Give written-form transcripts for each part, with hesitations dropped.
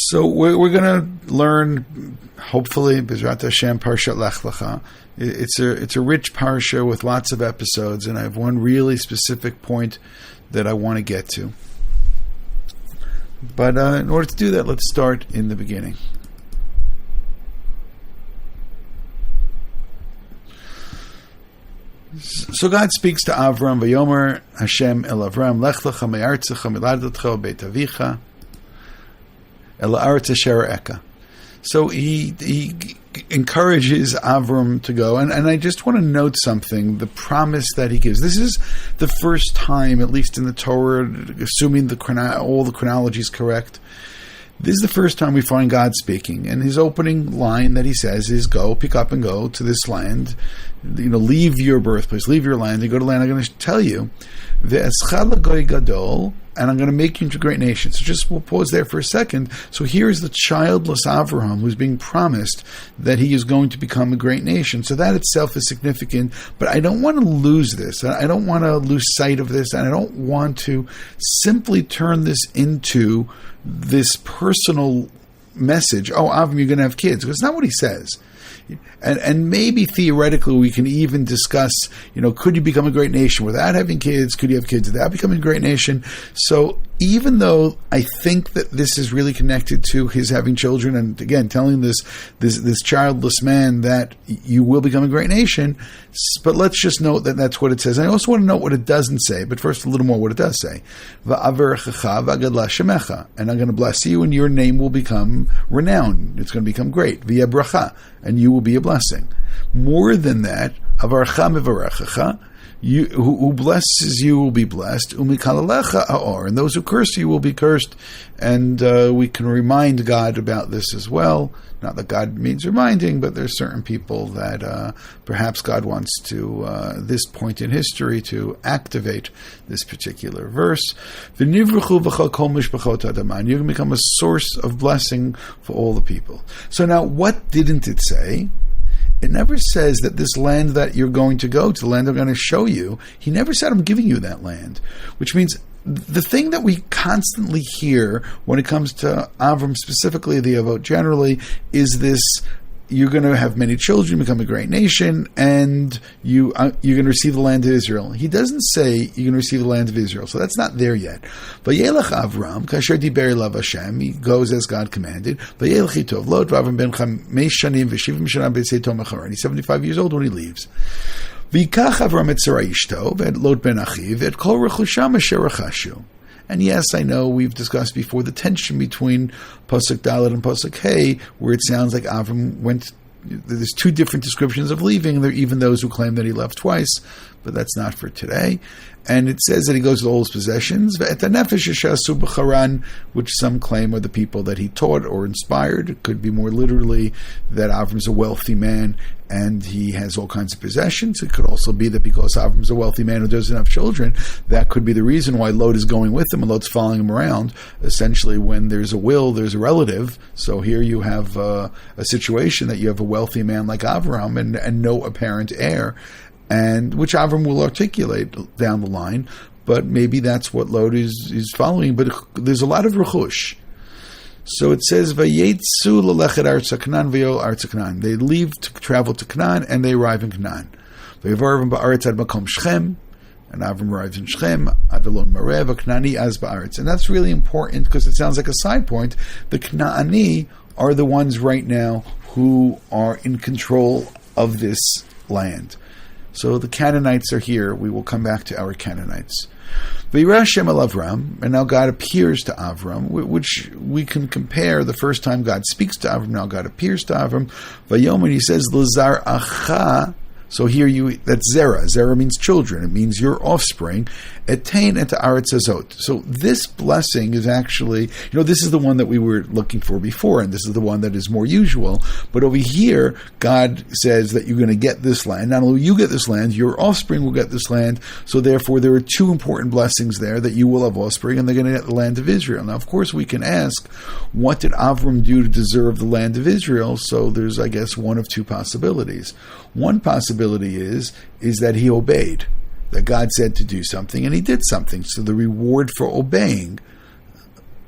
So we're going to learn, hopefully, B'ezrat Hashem, Parshat Lech Lecha. It's a rich parsha with lots of episodes, and I have one really specific point that I want to get to. But in order to do that, let's start in the beginning. So God speaks to Avraham, Vayomer Hashem el Avraham, Lech Lecha me'artzecha miladetcha beit avicha el haaretz asher eka. So he encourages Avraham to go, and I just want to note something, the promise that he gives. This is the first time, at least in the Torah, assuming all the chronology is correct, this is the first time we find God speaking. And his opening line that he says is, go, pick up and go to this land, leave your birthplace, leave your land, and go to land I'm going to tell you. Ve'eschad l'goy gadol, and I'm going to make you into a great nation. So we'll pause there for a second. So here's the childless Avraham who's being promised that he is going to become a great nation. So that itself is significant, but I don't want to lose this. I don't want to lose sight of this, and I don't want to simply turn this into this personal message. Oh, Avram, you're going to have kids. Because it's not what he says. And maybe theoretically we can even discuss, could you become a great nation without having kids? Could you have kids without becoming a great nation? So even though I think that this is really connected to his having children, and again, telling this childless man that you will become a great nation, but let's just note that that's what it says. And I also want to note what it doesn't say, but first a little more what it does say. And I'm going to bless you, and your name will become renowned. It's going to become great. Via bracha, and you will be a blessing. More than that, avarcha mevarechecha, who blesses you will be blessed. Umikalalecha aor, and those who curse you will be cursed. And we can remind God about this as well. Not that God means reminding, but there's certain people that perhaps God wants to, this point in history, to activate this particular verse. V'nivruchu v'chol kol mishpachot ha'adama. You can become a source of blessing for all the people. So now, what didn't it say? It never says that this land that you're going to go to, the land I'm going to show you, he never said, I'm giving you that land. Which means the thing that we constantly hear when it comes to Avram, specifically the Avot generally, is this, you're going to have many children, become a great nation, and you're going to receive the land of Israel. He doesn't say you're going to receive the land of Israel, so that's not there yet. Vayelech Avram, kasher diber elav Hashem, he goes as God commanded. Vayelech itov lo Avram ben chamesh shanim v'shivim shana b'tzeitom mecharan. He's 75 years old when he leaves. V'yikach Avram et Sarai ishto v'et Lot ben achiv et kol rechusham asher rechashu. And yes, I know we've discussed before the tension between Pasuk Dalet and Pasuk Hey, where it sounds like Avram went. There's two different descriptions of leaving. There are even those who claim that he left twice, but that's not for today. And it says that he goes with all his possessions, which some claim are the people that he taught or inspired. It could be more literally that Avram's a wealthy man and he has all kinds of possessions. It could also be that because Avram's a wealthy man who doesn't have children, that could be the reason why Lot is going with him and Lot's following him around. Essentially, when there's a will, there's a relative. So here you have a situation that you have a wealthy man like Avraham and no apparent heir, and which Avram will articulate down the line, but maybe that's what Lot is following. But there's a lot of rechush. So it says, "Vayetzu l'lechet aretz Canaan v'yol aretz Canaan." They leave to travel to Canaan, and they arrive in Canaan. V'yavarvim ba'aretz ad makom Shechem, and Avram arrives in Shechem. Adalon Marev Knaani az ba'aretz, and that's really important because it sounds like a side point. The Knaani are the ones right now who are in control of this land. So the Canaanites are here. We will come back to our Canaanites. V'yirah Hashem el Avram, and now God appears to Avram, which we can compare the first time God speaks to Avram, now God appears to Avram. Vayomer, he says, L'zar acha. So here that's Zerah. Zerah means children. It means your offspring. Etain et haaretz hazot. So this blessing is actually, this is the one that we were looking for before, and this is the one that is more usual. But over here, God says that you're going to get this land. Not only will you get this land, your offspring will get this land. So therefore, there are two important blessings there, that you will have offspring, and they're going to get the land of Israel. Now, of course, we can ask, what did Avram do to deserve the land of Israel? So there's, I guess, one of two possibilities. One possibility is that he obeyed, that God said to do something and he did something. So the reward for obeying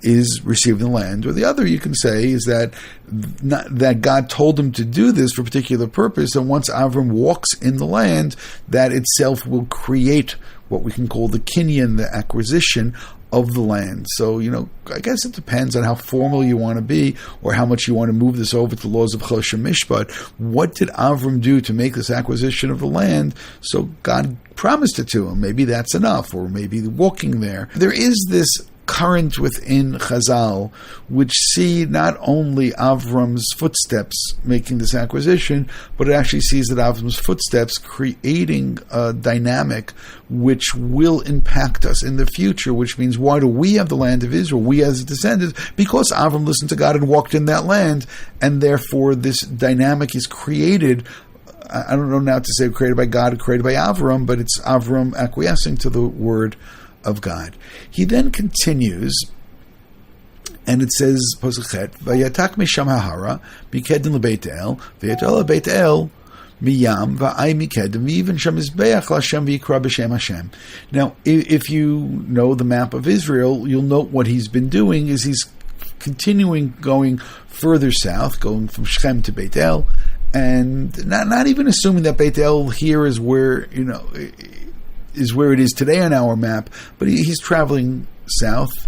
is receiving the land. Or the other you can say is that that God told him to do this for a particular purpose, and once Avram walks in the land, that itself will create what we can call the kinyan, the acquisition of the land. So, I guess it depends on how formal you want to be or how much you want to move this over to the laws of Choshen Mishpat. What did Avram do to make this acquisition of the land? So God promised it to him. Maybe that's enough, or maybe walking there. There is this current within Chazal, which see not only Avram's footsteps making this acquisition, but it actually sees that Avram's footsteps creating a dynamic which will impact us in the future, which means why do we have the land of Israel, we as descendants? Because Avram listened to God and walked in that land, and therefore this dynamic is created. I don't know now to say created by God or created by Avram, but it's Avram acquiescing to the word of God. He then continues, and it says, Posachet, Vayatak misham hahara, mikedin lebeit el, vayatol lebeit el, miyam, va'ay mikedin, v'yivin sham mizbeach l'Hashem v'yikra b'shem Hashem. Now, if you know the map of Israel, you'll note what he's been doing is he's continuing going further south, going from Shechem to Beit El, and not even assuming that Beit El here is where, is where it is today on our map, but he's traveling south.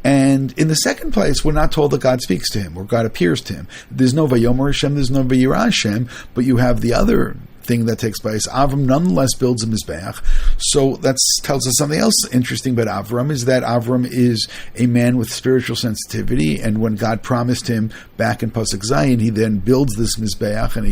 And in the second place, we're not told that God speaks to him or God appears to him. There's no Vayomer Hashem, there's no Vayirah Hashem, but you have the other thing that takes place. Avram nonetheless builds a Mizbeach. So that tells us something else interesting about Avram, is that Avram is a man with spiritual sensitivity, and when God promised him back in Pasuk Zayin, he then builds this Mizbeach, and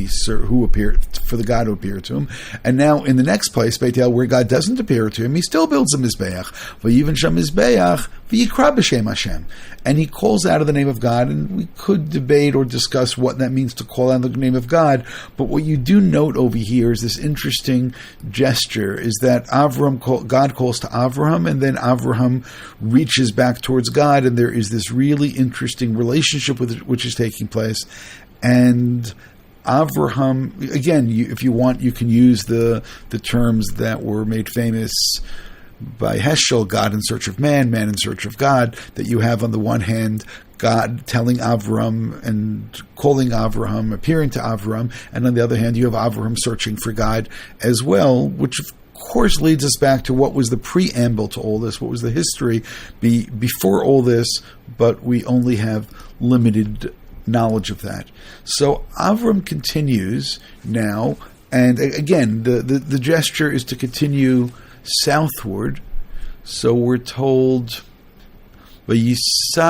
who appeared for the God who appeared to him. And now in the next place, Beit El, where God doesn't appear to him, he still builds a Mizbeach. V'yivin sham Mizbeach v'yikra b'shem Hashem. And he calls out of the name of God, and we could debate or discuss what that means to call out the name of God, but what you do note over here is this interesting gesture, is that God calls to Avraham, and then Avraham reaches back towards God, and there is this really interesting relationship which is taking place. And Avraham, again, if you want, you can use the terms that were made famous by Heschel, God in search of man in search of God, that you have on the one hand God telling Avram and calling Avraham, appearing to Avram, and on the other hand you have Avraham searching for God as well, which of course leads us back to what was the preamble to all this, what was the history before all this, but we only have limited knowledge of that. So Avram continues now, and again the gesture is to continue southward. So we're told, Vayisa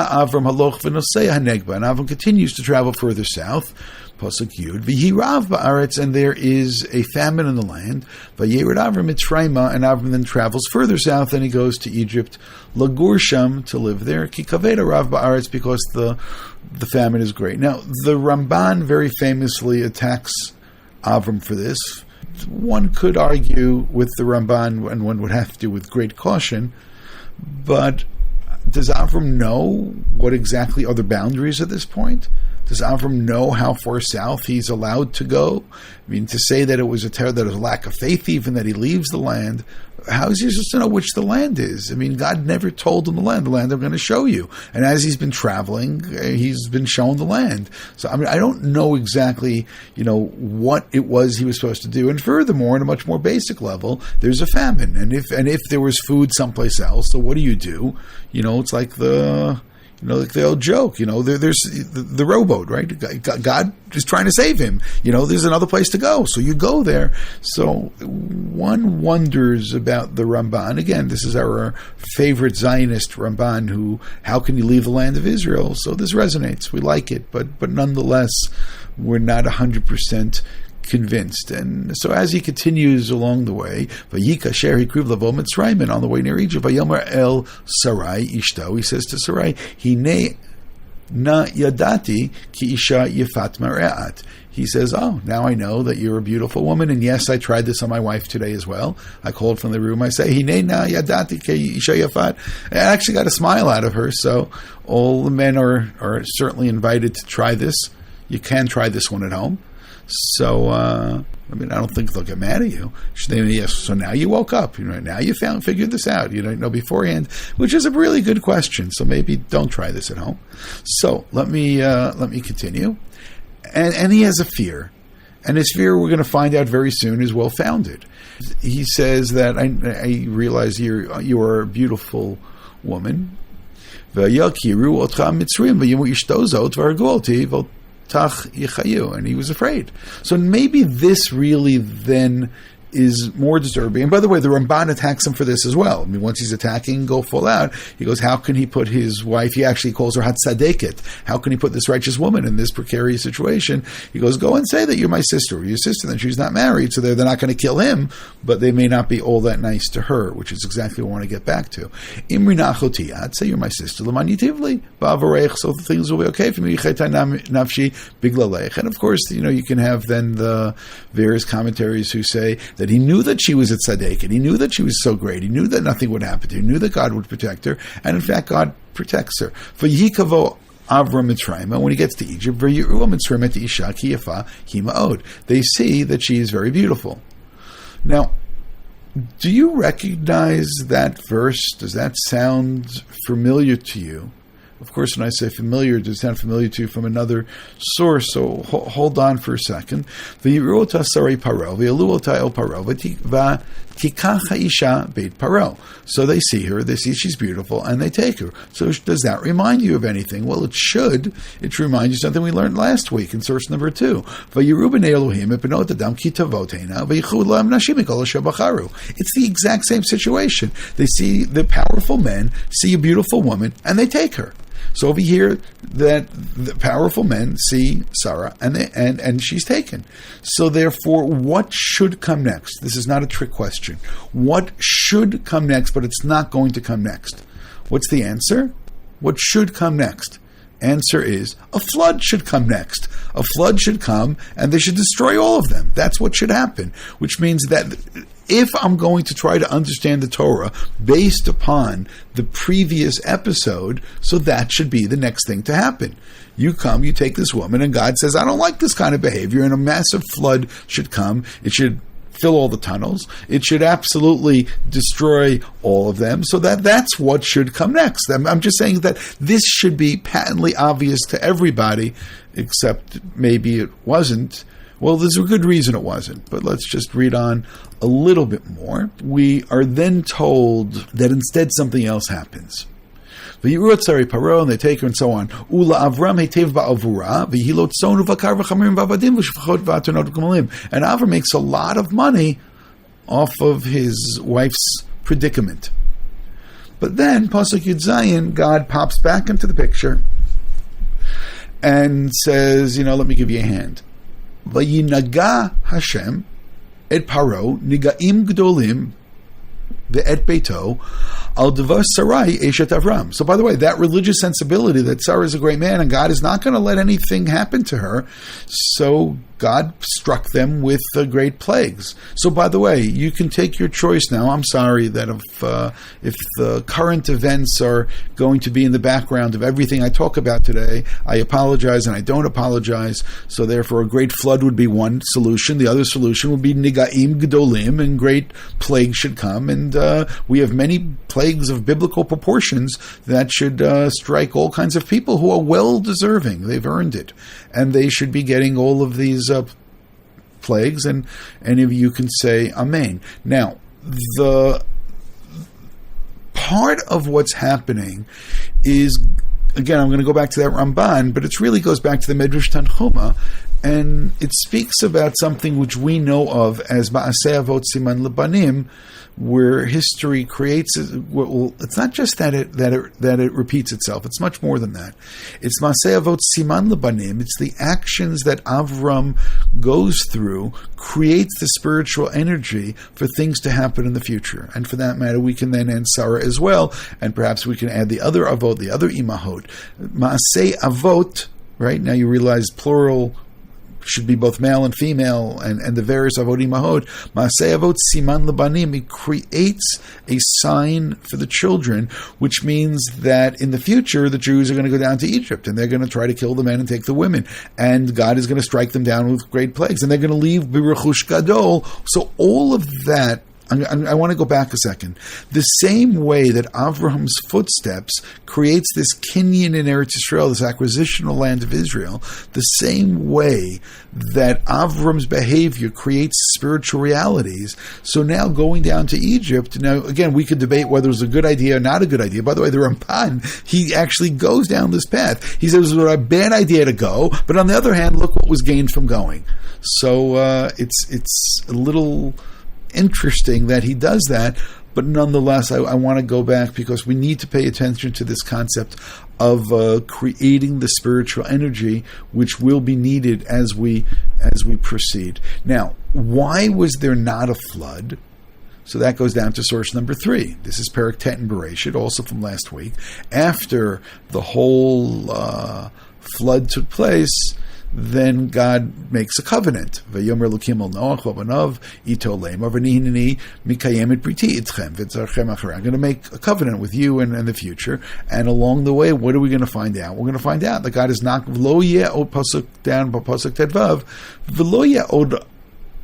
Avram haloch v'nosei hanegba, and Avram continues to travel further south. Pasuk Yud, v'hirav ba'aretz, and there is a famine in the land. Vayered Avram Mitzrayma, and Avram then travels further south, and he goes to Egypt, lagur sham, to live there. Ki kaved rav ba'aretz, because the famine is great. Now the Ramban very famously attacks Avram for this. One could argue with the Ramban, and one would have to with great caution, but does Avram know what exactly are the boundaries at this point? Does Avram know how far south he's allowed to go? I mean, to say that it was that it was a lack of faith, even that he leaves the land, how is he supposed to know which the land is? I mean, God never told him the land I'm going to show you. And as he's been traveling, he's been shown the land. So, I mean, I don't know exactly, what it was he was supposed to do. And furthermore, on a much more basic level, there's a famine. And if there was food someplace else, so what do? It's like like the old joke, there's the rowboat, right? God is trying to save him. There's another place to go, so you go there. So one wonders about the Ramban. Again, this is our favorite Zionist Ramban, how can you leave the land of Israel? So this resonates. We like it, but nonetheless, we're not 100% convinced. And so as he continues along the way, Vayika Sher Hikriv Lavo Mitzrayim, on the way near Egypt, Vayomer El Sarai Ishto, he says to Sarai, Hine na yadati ki isha yifat mar'at. He says, now I know that you're a beautiful woman, and yes, I tried this on my wife today as well. I called from the room, I say, Hine na yadati ki isha yifat. I actually got a smile out of her, so all the men are certainly invited to try this. You can try this one at home. So, I don't think they'll get mad at you. Yes, so now you woke up. Now you figured this out. You didn't know beforehand, which is a really good question. So maybe don't try this at home. So let me continue. And he has a fear. And his fear, we're going to find out very soon, is well-founded. He says that, I realize you are a beautiful woman. And he was afraid. So maybe this really then is more disturbing. And by the way, the Ramban attacks him for this as well. Once he's attacking, go full out. He goes, how can he put his wife, he actually calls her Hatsadeket. How can he put this righteous woman in this precarious situation? He goes, go and say that you're my sister, or your sister, then she's not married, so they're not going to kill him, but they may not be all that nice to her, which is exactly what I want to get back to. Imri nachoti, I'd say you're my sister, l'man yitivli, ba'avarech, so things will be okay for me, nafshi biglalech. And of course, you can have then the various commentaries who say that he knew that she was at Tzaddik, and he knew that she was so great. He knew that nothing would happen to her. He knew that God would protect her, and in fact, God protects her. For Yikavo Avram Mitzrayim, when he gets to Egypt, they see that she is very beautiful. Now, do you recognize that verse? Does that sound familiar to you? Of course, when I say familiar, does it sound familiar to you from another source? So hold on for a second. So they see her, they see she's beautiful, and they take her. So does that remind you of anything? Well, it should. It should remind you something we learned last week in source number 2. It's the exact same situation. They see the powerful men, see a beautiful woman, and they take her. So over here, that the powerful men see Sarah, and she's taken. So therefore, what should come next? This is not a trick question. What should come next, but it's not going to come next? What's the answer? What should come next? Answer is, a flood should come next. A flood should come, and they should destroy all of them. That's what should happen, which means that if I'm going to try to understand the Torah based upon the previous episode, so that should be the next thing to happen. You come, you take this woman, and God says, I don't like this kind of behavior, and a massive flood should come. It should fill all the tunnels. It should absolutely destroy all of them. So that's what should come next. I'm just saying that this should be patently obvious to everybody, except maybe it wasn't. Well, there's a good reason it wasn't, but let's just read on a little bit more. We are then told that instead something else happens. And they take her and so on. And Avram makes a lot of money off of his wife's predicament. But then, Pasuk Yud Zayin, God pops back into the picture and says, let me give you a hand. Vayinaga Hashem et Paro nigaim gdolim ve'et beito al devar Sarai eshet Avram. So by the way, that religious sensibility that Sarah is a great man and God is not going to let anything happen to her, so God struck them with great plagues. So by the way, you can take your choice now. I'm sorry that if the current events are going to be in the background of everything I talk about today, I apologize and I don't apologize. So therefore a great flood would be one solution. The other solution would be nigaim gdolim, and great plagues should come. And we have many plagues of biblical proportions that should strike all kinds of people who are well deserving. They've earned it. And they should be getting all of these plagues, and any of you can say Amen. Now, the part of what's happening is, again, I'm going to go back to that Ramban, but it really goes back to the Medrash Tanchuma, and it speaks about something which we know of as Ma'aseh Avot Siman Lebanim, where history creates. Well, it's not just that it repeats itself. It's much more than that. It's Ma'aseh Avot Siman Lebanim. It's the actions that Avram goes through, creates the spiritual energy for things to happen in the future. And for that matter, we can then add Sarah as well, and perhaps we can add the other Avot, the other Imahot. Ma'aseh Avot. Right now, you realize plural should be both male and female, and the various avot imahot, Maaseh avot siman lebanim, it creates a sign for the children, which means that in the future the Jews are going to go down to Egypt and they're going to try to kill the men and take the women, and God is going to strike them down with great plagues, and they're going to leave biruchush gadol. So all of that, I want to go back a second. The same way that Avraham's footsteps creates this kinyan in Eretz Yisrael, this acquisitional land of Israel, the same way that Avram's behavior creates spiritual realities. So now going down to Egypt, now again, we could debate whether it was a good idea or not a good idea. By the way, the Ramban, he actually goes down this path. He says it was a bad idea to go, but on the other hand, look what was gained from going. So it's a little interesting that he does that, but nonetheless, I want to go back because we need to pay attention to this concept of creating the spiritual energy, which will be needed as we proceed. Now, why was there not a flood? So that goes down to source number 3. This is Perek Tet in Bereshit, also from last week. After the whole flood took place, then God makes a covenant. Vayomer Elokim el Noach v'banav ito lemar v'nihineni mikayem et briti itchem v'tzarchem acharei. I'm going to make a covenant with you in the future. And along the way, what are we going to find out? We're going to find out that God is not v'lo yeh od pasuk down pasuk tetvav v'lo yeh od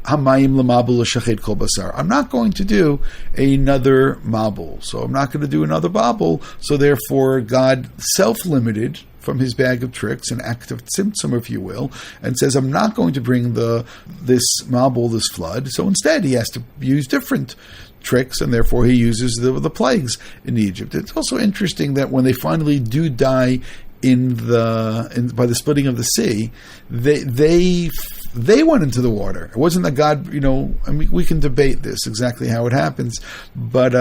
hamayim lemabul l'shachet kol basar. I'm not going to do another mabul. So I'm not going to do another babul. So therefore, God self-limited from his bag of tricks, an act of tzimtzum, if you will, and says, I'm not going to bring this mabul, this flood. So instead, he has to use different tricks, and therefore he uses the plagues in Egypt. It's also interesting that when they finally do die by the splitting of the sea, they went into the water. It wasn't that God, we can debate this, exactly how it happens, but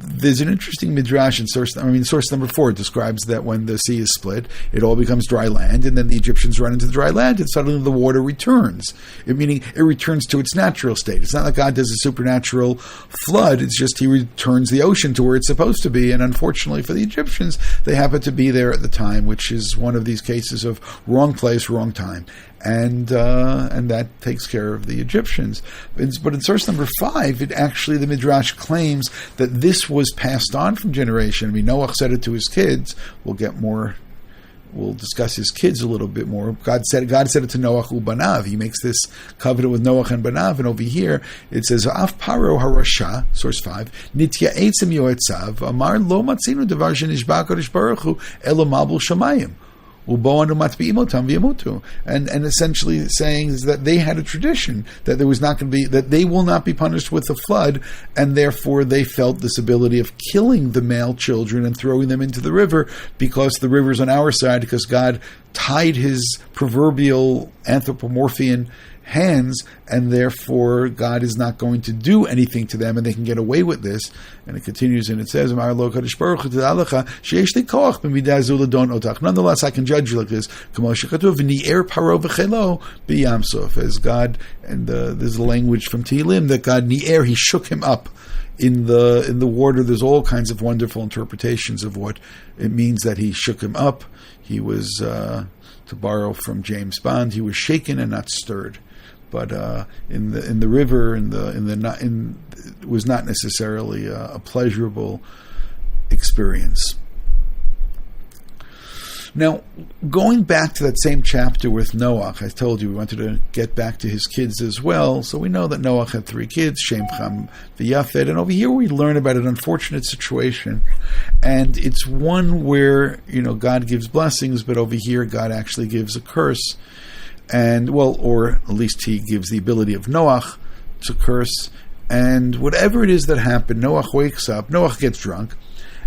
there's an interesting midrash in source number 4 describes that when the sea is split, it all becomes dry land, and then the Egyptians run into the dry land, and suddenly the water returns. Meaning it returns to its natural state. It's not like God does a supernatural flood, it's just he returns the ocean to where it's supposed to be, and unfortunately for the Egyptians, they happen to be there at the time, which is one of these cases of wrong place, wrong time. And that takes care of the Egyptians. But in source number 5, the Midrash claims that this was passed on from generation. Noach said it to his kids. We'll discuss his kids a little bit more. God said it to Noach ubanav. He makes this covenant with Noach and Banav, and over here it says, Af paro harasha, source 5, nitya eitzim yoetzav, amar lo matzinu devar shenishba HaKadosh Baruch Hu elo mabul shamayim. And essentially saying is that they had a tradition that there was not going to be, that they will not be punished with a flood, and therefore they felt this ability of killing the male children and throwing them into the river, because the river's on our side, because God tied his proverbial anthropomorphian hands, and therefore God is not going to do anything to them, and they can get away with this. And it continues, and it says, nonetheless I can judge you like this, as God, and there's a language from Tehillim that God ni'er, he shook him up in the water. There's all kinds of wonderful interpretations of what it means that he shook him up. He was, to borrow from James Bond, he was shaken and not stirred. But in the river, it was not necessarily a pleasurable experience. Now, going back to that same chapter with Noach, I told you we wanted to get back to his kids as well. So we know that Noach had 3 kids, Shem, Ham, V'Yafed, and over here we learn about an unfortunate situation, and it's one where God gives blessings, but over here God actually gives a curse. And, or at least he gives the ability of Noach to curse. And whatever it is that happened, Noach gets drunk,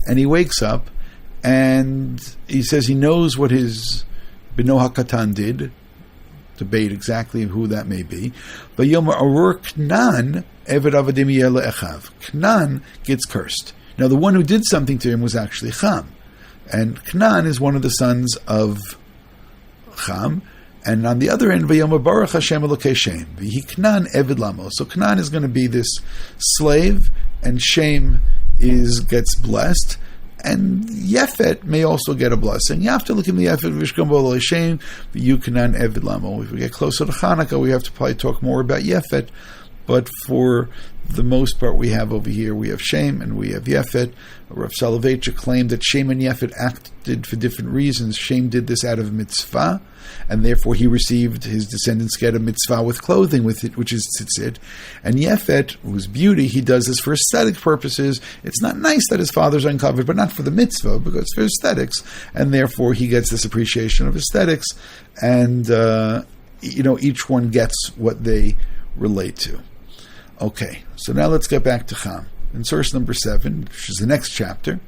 and he wakes up, and he says he knows what his Beno HaKatan did, debate exactly who that may be. But Yomer Arur Kahn, Eved Avadim Yeh Le'echav. Kahn gets cursed. Now the one who did something to him was actually Ham. And Kahn is one of the sons of Ham. And on the other end, V'yomer Baruch Hashem Elokei Shem, V'hi Kahn Eved Lamo. So Kahn is going to be this slave, and Shem gets blessed. And Yefet may also get a blessing. You have to look at the Yefet Vishkam Bol Hashem, Yukanan Evid Lamo. If we get closer to Hanukkah, we have to probably talk more about Yefet. But for the most part, we have over here, we have Shem and we have Yefet. Rav Soloveitchik claimed that Shem and Yefet acted for different reasons. Shem did this out of mitzvah, and therefore he received, his descendants get a mitzvah with clothing with it, which is tzitzit. And Yefet, whose beauty, he does this for aesthetic purposes. It's not nice that his father's uncovered, but not for the mitzvah, because it's for aesthetics. And therefore he gets this appreciation of aesthetics. And, each one gets what they relate to. Okay, so now let's get back to Cham. In source number 7, which is the next chapter,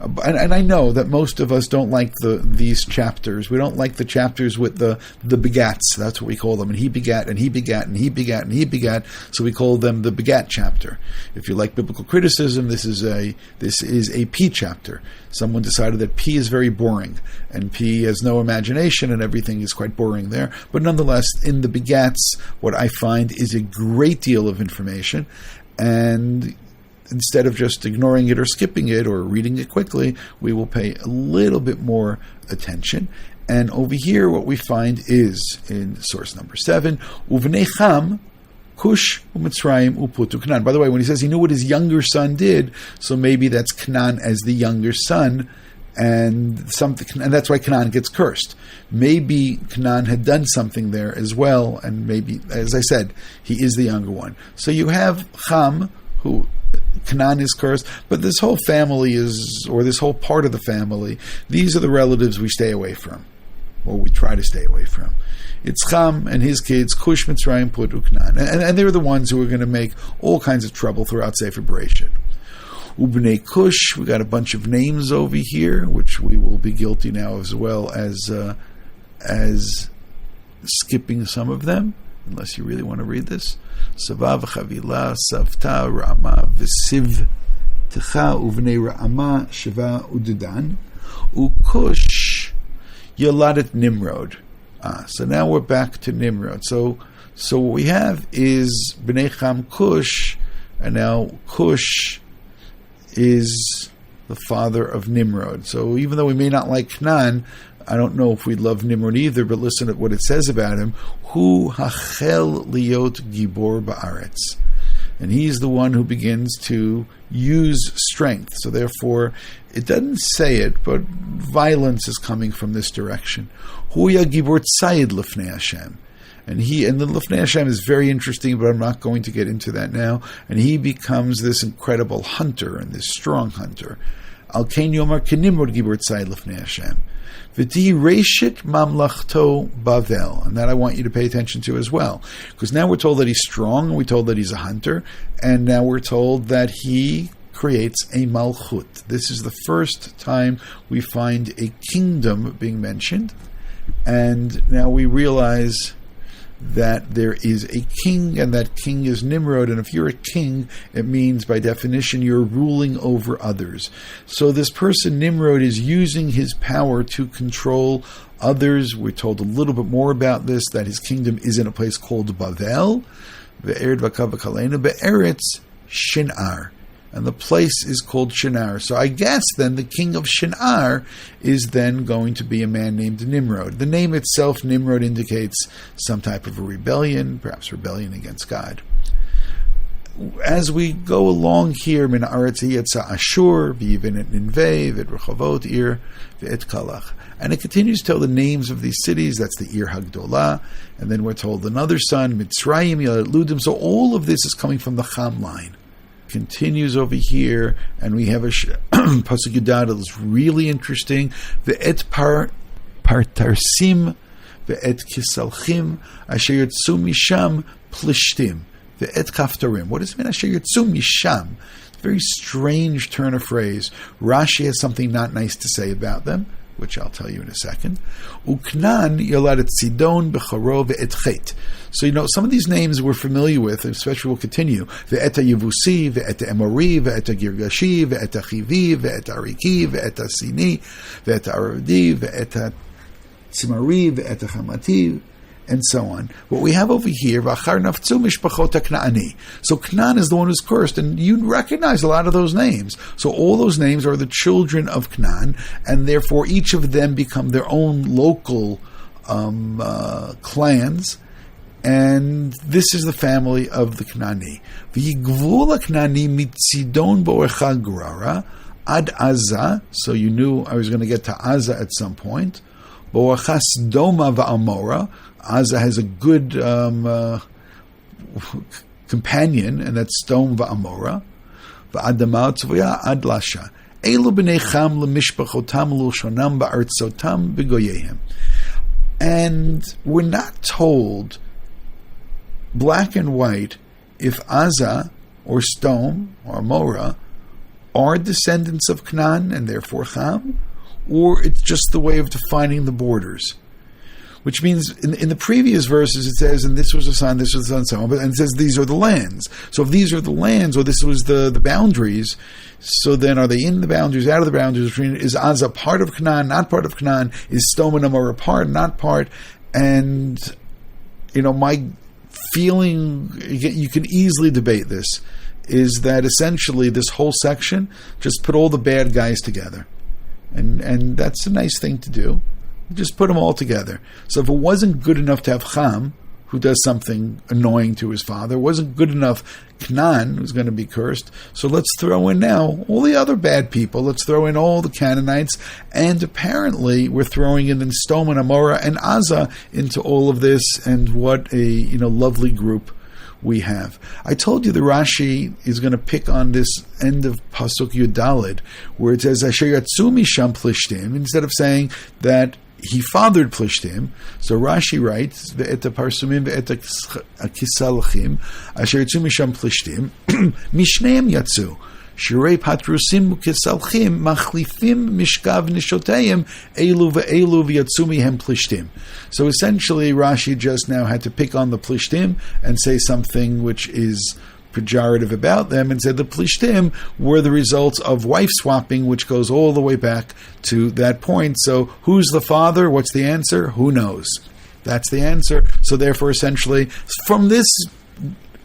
and I know that most of us don't like these chapters. We don't like the chapters with the begats. That's what we call them. And he begat, and he begat, and he begat, and he begat. So we call them the begat chapter. If you like biblical criticism, this is a P chapter. Someone decided that P is very boring, and P has no imagination, and everything is quite boring there. But nonetheless, in the begats, what I find is a great deal of information, and instead of just ignoring it or skipping it or reading it quickly, we will pay a little bit more attention. And over here, what we find is, in source number 7, Uvnei Cham, Kush, Umitzrayim, Uputu Canaan. By the way, when he says he knew what his younger son did, so maybe that's Canaan as the younger son, and that's why Canaan gets cursed. Maybe Canaan had done something there as well, and maybe, as I said, he is the younger one. So you have Cham, who Canaan is cursed, but this whole family or this whole part of the family, these are the relatives we stay away from, or we try to stay away from. It's Cham and his kids, Kush, Mitzrayim, Putu, Canaan. And they're the ones who are going to make all kinds of trouble throughout Sefer Bereshit. Ubnei Kush, we got a bunch of names over here, which we will be guilty now as well as skipping some of them, unless you really want to read this. Sava v'chavila, Savta, Rama, V'siv, Techa, Uvnei Ra'ama, Shiva, Udedan, Ukush, Yoladet Nimrod. So now we're back to Nimrod. So what we have is Bnei Cham Kush, and now Kush is the father of Nimrod. So even though we may not like Canaan, I don't know if we'd love Nimrod either, but listen to what it says about him. Hu hachel liot gibor ba'aretz. And he's the one who begins to use strength. So therefore, it doesn't say it, but violence is coming from this direction. Hu ya gibor tzayid lefnei Hashem. And the Lefnei Hashem is very interesting, but I'm not going to get into that now. And he becomes this incredible hunter and this strong hunter. Al Kain Yomar Kenimrod Gibor Tzayid Lefnei Hashem. V'ti Reshit Mamlachto Bavel. And that I want you to pay attention to as well. Because now we're told that he's strong, and we're told that he's a hunter, and now we're told that he creates a Malchut. This is the first time we find a kingdom being mentioned. And now we realize that there is a king, and that king is Nimrod, and if you're a king, it means by definition you're ruling over others. So this person, Nimrod, is using his power to control others. We're told a little bit more about this, that his kingdom is in a place called Bavel, Be'eretz Shinar, and the place is called Shinar. So I guess then the king of Shinar is then going to be a man named Nimrod. The name itself, Nimrod, indicates some type of a rebellion, perhaps rebellion against God. As we go along here, Min Aretz Yetza Ashur, V'yivin et Ninveh, V'et Rechavot Ir, V'et Kalach. And it continues to tell the names of these cities. That's the Ir Hagdolah. And then we're told another son, Mitzrayim, Yalet Ludim. So all of this is coming from the Cham line. Continues over here, and we have a pasuk Yudad that is really interesting. Ve'et partarsim, ve'et kisalchim, asher yotzu misham plishtim, ve'et kaftarim. What does it mean? Asher yotzu misham. Very strange turn of phrase. Rashi has something not nice to say about them, which I'll tell you in a second. Uknan yoladet Sidon b'charo ve'et chet. So, some of these names we're familiar with, especially we'll continue. Ve'eta Yevusi, ve'eta Emori, ve'eta Girgashi, ve'eta Chivi, ve'eta Ariki, ve'eta Sini, ve'eta Aradi, ve'eta Tzimari, ve'eta Hamati, and so on. What we have over here, V'achar nafzu mishpachot ha'kna'ani. So Canaan is the one who's cursed, and you recognize a lot of those names. So all those names are the children of Canaan, and therefore each of them become their own local clans, and this is the family of the Knaani. V'yigvul ha'kna'ani mitzidon bo'echa grara ad Aza. So you knew I was going to get to Aza at some point. Bo'echa Sdoma va'amora. Aza has a good companion, and that's Sdom va'amora. Va'adama tzvoya ad lasha. Elu b'nei cham l'mishpachotam l'ushonam ba'artzotam b'goyehem. And we're not told black and white if Aza or Sdom or Amora are descendants of Canaan and therefore Cham, or it's just the way of defining the borders. Which means in the previous verses it says, and this was a son, this was a son, so on, and it says these are the lands. So if these are the lands, or this was the boundaries, so then are they in the boundaries, out of the boundaries? Is Aza part of Canaan, not part of Canaan? Is Sdom and Amorah part, not part? And, my feeling, you can easily debate this, is that essentially this whole section just put all the bad guys together. And that's a nice thing to do. Just put them all together. So if it wasn't good enough to have Cham, who does something annoying to his father, it wasn't good enough Canaan, who's going to be cursed, so let's throw in now all the other bad people. Let's throw in all the Canaanites, and apparently we're throwing in Sdom and Amorah and Aza into all of this, and what a lovely group we have. I told you the Rashi is going to pick on this end of Pasuk Yud Daled, where it says Asher yatzu misham plishtim, instead of saying that he fathered Plishtim. So Rashi writes, Ve'et parsumim ve'et kisalachim, Asher yatzu misham plishtim, mishneim yatzu. Shirei patrusim u'kisalchim machlifim mishkav nishoteim elu ve'elu v'yatzu mihem plishtim. So essentially, Rashi just now had to pick on the plishtim and say something which is pejorative about them, and said the plishtim were the results of wife swapping, which goes all the way back to that point. So who's the father? What's the answer? Who knows? That's the answer. So therefore, essentially, from this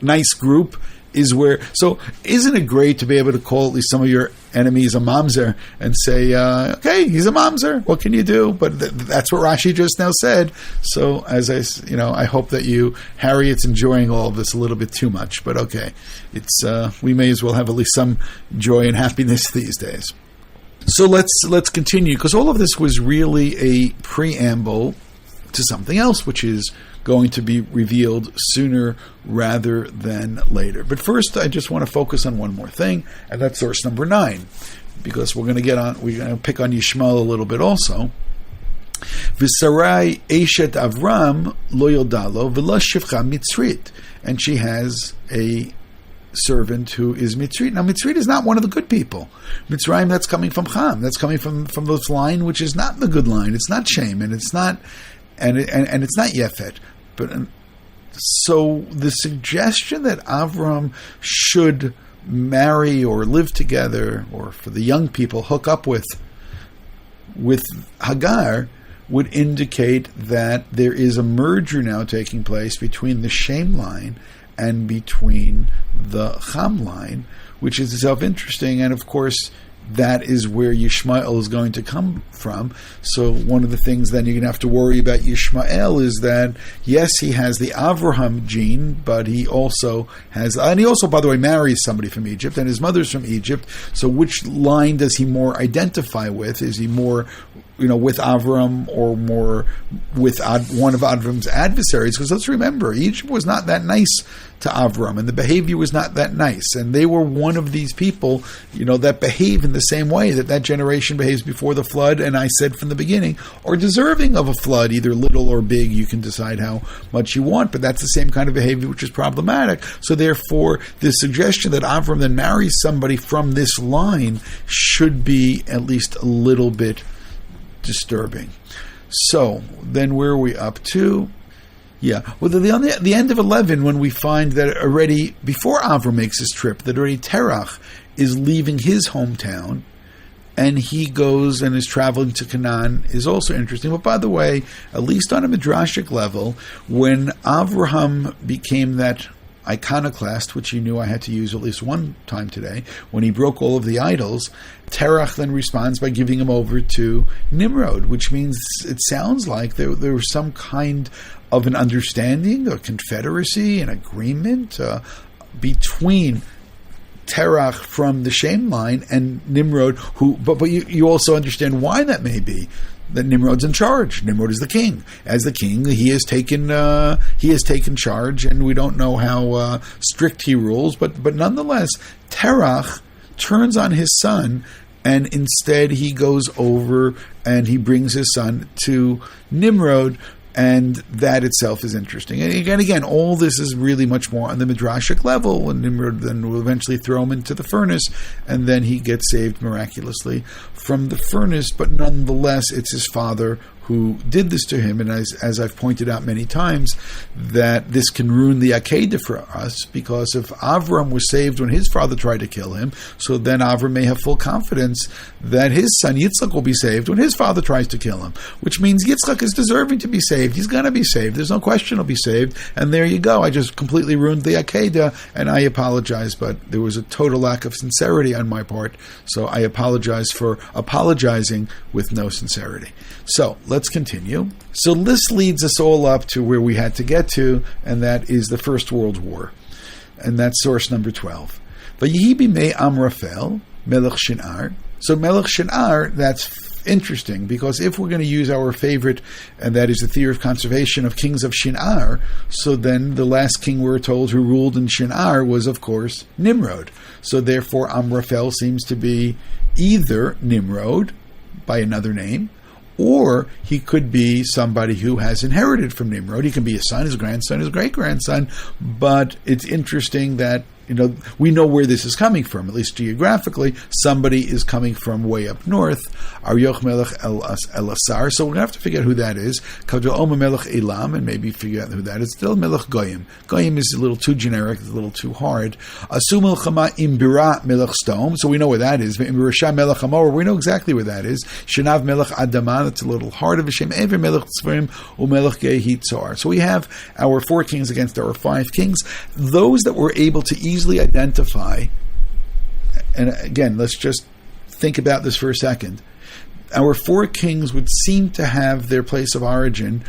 nice group is where, so isn't it great to be able to call at least some of your enemies a mamzer and say, okay, he's a mamzer, what can you do? But that's what Rashi just now said. So as I hope that Harriet's enjoying all of this a little bit too much, but okay, it's we may as well have at least some joy and happiness these days. So let's continue, because all of this was really a preamble to something else, which is going to be revealed sooner rather than later. But first, I just want to focus on one more thing, and that's source number 9, because we're going to pick on Yishmael a little bit also. V'sarai eshet Avram lo yodalo v'lo shivcha mitzrit, and she has a servant who is Mitzrit. Now, Mitzrit is not one of the good people. Mitzrayim, that's coming from Cham. That's coming from this line, which is not the good line. It's not Shem, and it's not, and it's not Yefet. But so the suggestion that Avraham should marry or live together, or for the young people hook up with Hagar, would indicate that there is a merger now taking place between the Shem line and between the Cham line, which is itself interesting. And of course, that is where Yishmael is going to come from. So one of the things then you're going to have to worry about Yishmael is that, yes, he has the Avraham gene, but he also has, and he also, by the way, marries somebody from Egypt, and his mother's from Egypt. So which line does he more identify with? Is he more, with Avram, or more with one of Avram's adversaries? Because let's remember, Egypt was not that nice to Avram, and the behavior was not that nice. And they were one of these people, that behave in the same way that generation behaves before the flood, and I said from the beginning, are deserving of a flood, either little or big. You can decide how much you want, but that's the same kind of behavior which is problematic. So therefore, the suggestion that Avram then marries somebody from this line should be at least a little bit disturbing. So then where are we up to? Yeah, well, the end of 11, when we find that already, before Avram makes his trip, that already Terach is leaving his hometown, and he goes and is traveling to Canaan is also interesting. But by the way, at least on a midrashic level, when Avraham became that iconoclast, which he knew I had to use at least one time today, when he broke all of the idols, TORAH then responds by giving him over to Nimrod, which means it sounds like there was some kind of an understanding, a confederacy, an agreement between TORAH from the Shem line and Nimrod, but you also understand why that may be. That Nimrod's in charge. Nimrod is the king. As the king, he has taken charge, and we don't know how strict he rules. But nonetheless, TORAH turns on his son, and instead he goes over and he brings his son to Nimrod. And that itself is interesting. And again, all this is really much more on the midrashic level, and Nimrod then will eventually throw him into the furnace, and then he gets saved miraculously from the furnace. But nonetheless, it's his father who did this to him. And as I've pointed out many times, that this can ruin the Akedah for us, because if Avraham was saved when his father tried to kill him, so then Avraham may have full confidence that his son Yitzchak will be saved when his father tries to kill him, which means Yitzchak is deserving to be saved. He's going to be saved. There's no question he'll be saved. And there you go. I just completely ruined the Akedah, and I apologize, but there was a total lack of sincerity on my part, so I apologize for apologizing with no sincerity. So let's continue. So this leads us all up to where we had to get to, and that is the First World War. And that's source number 12. Vayihi bimei Amraphel, Melech Shinar. So Melech Shinar, that's interesting, because if we're going to use our favorite, and that is the theory of conservation of kings of Shinar, so then the last king we're told who ruled in Shinar was, of course, Nimrod. So therefore Amraphel seems to be either Nimrod, by another name, or he could be somebody who has inherited from Nimrod. He can be his son, his grandson, his great-grandson, but it's interesting that we know where this is coming from, at least geographically. Somebody is coming from way up north, Aryoch Melech El Asar. So we're going to have to figure out who that is. Kadro Oma Melech Elam, and maybe figure out who that is. Still Melech Goyim. Goyim is a little too generic, it's a little too hard. Asu Melchama Imbira Melech Stom. So we know where that is. Imbirasha Melech Amor. We know exactly where that is. Shinav Melech Adama. That's a little hard of a Shem. Ever Melech Tzvarim Umelech Gehi Tzar. So we have our 4 kings against our 5 kings. Those that were able to easily identify, and again, let's just think about this for a second. Our 4 kings would seem to have their place of origin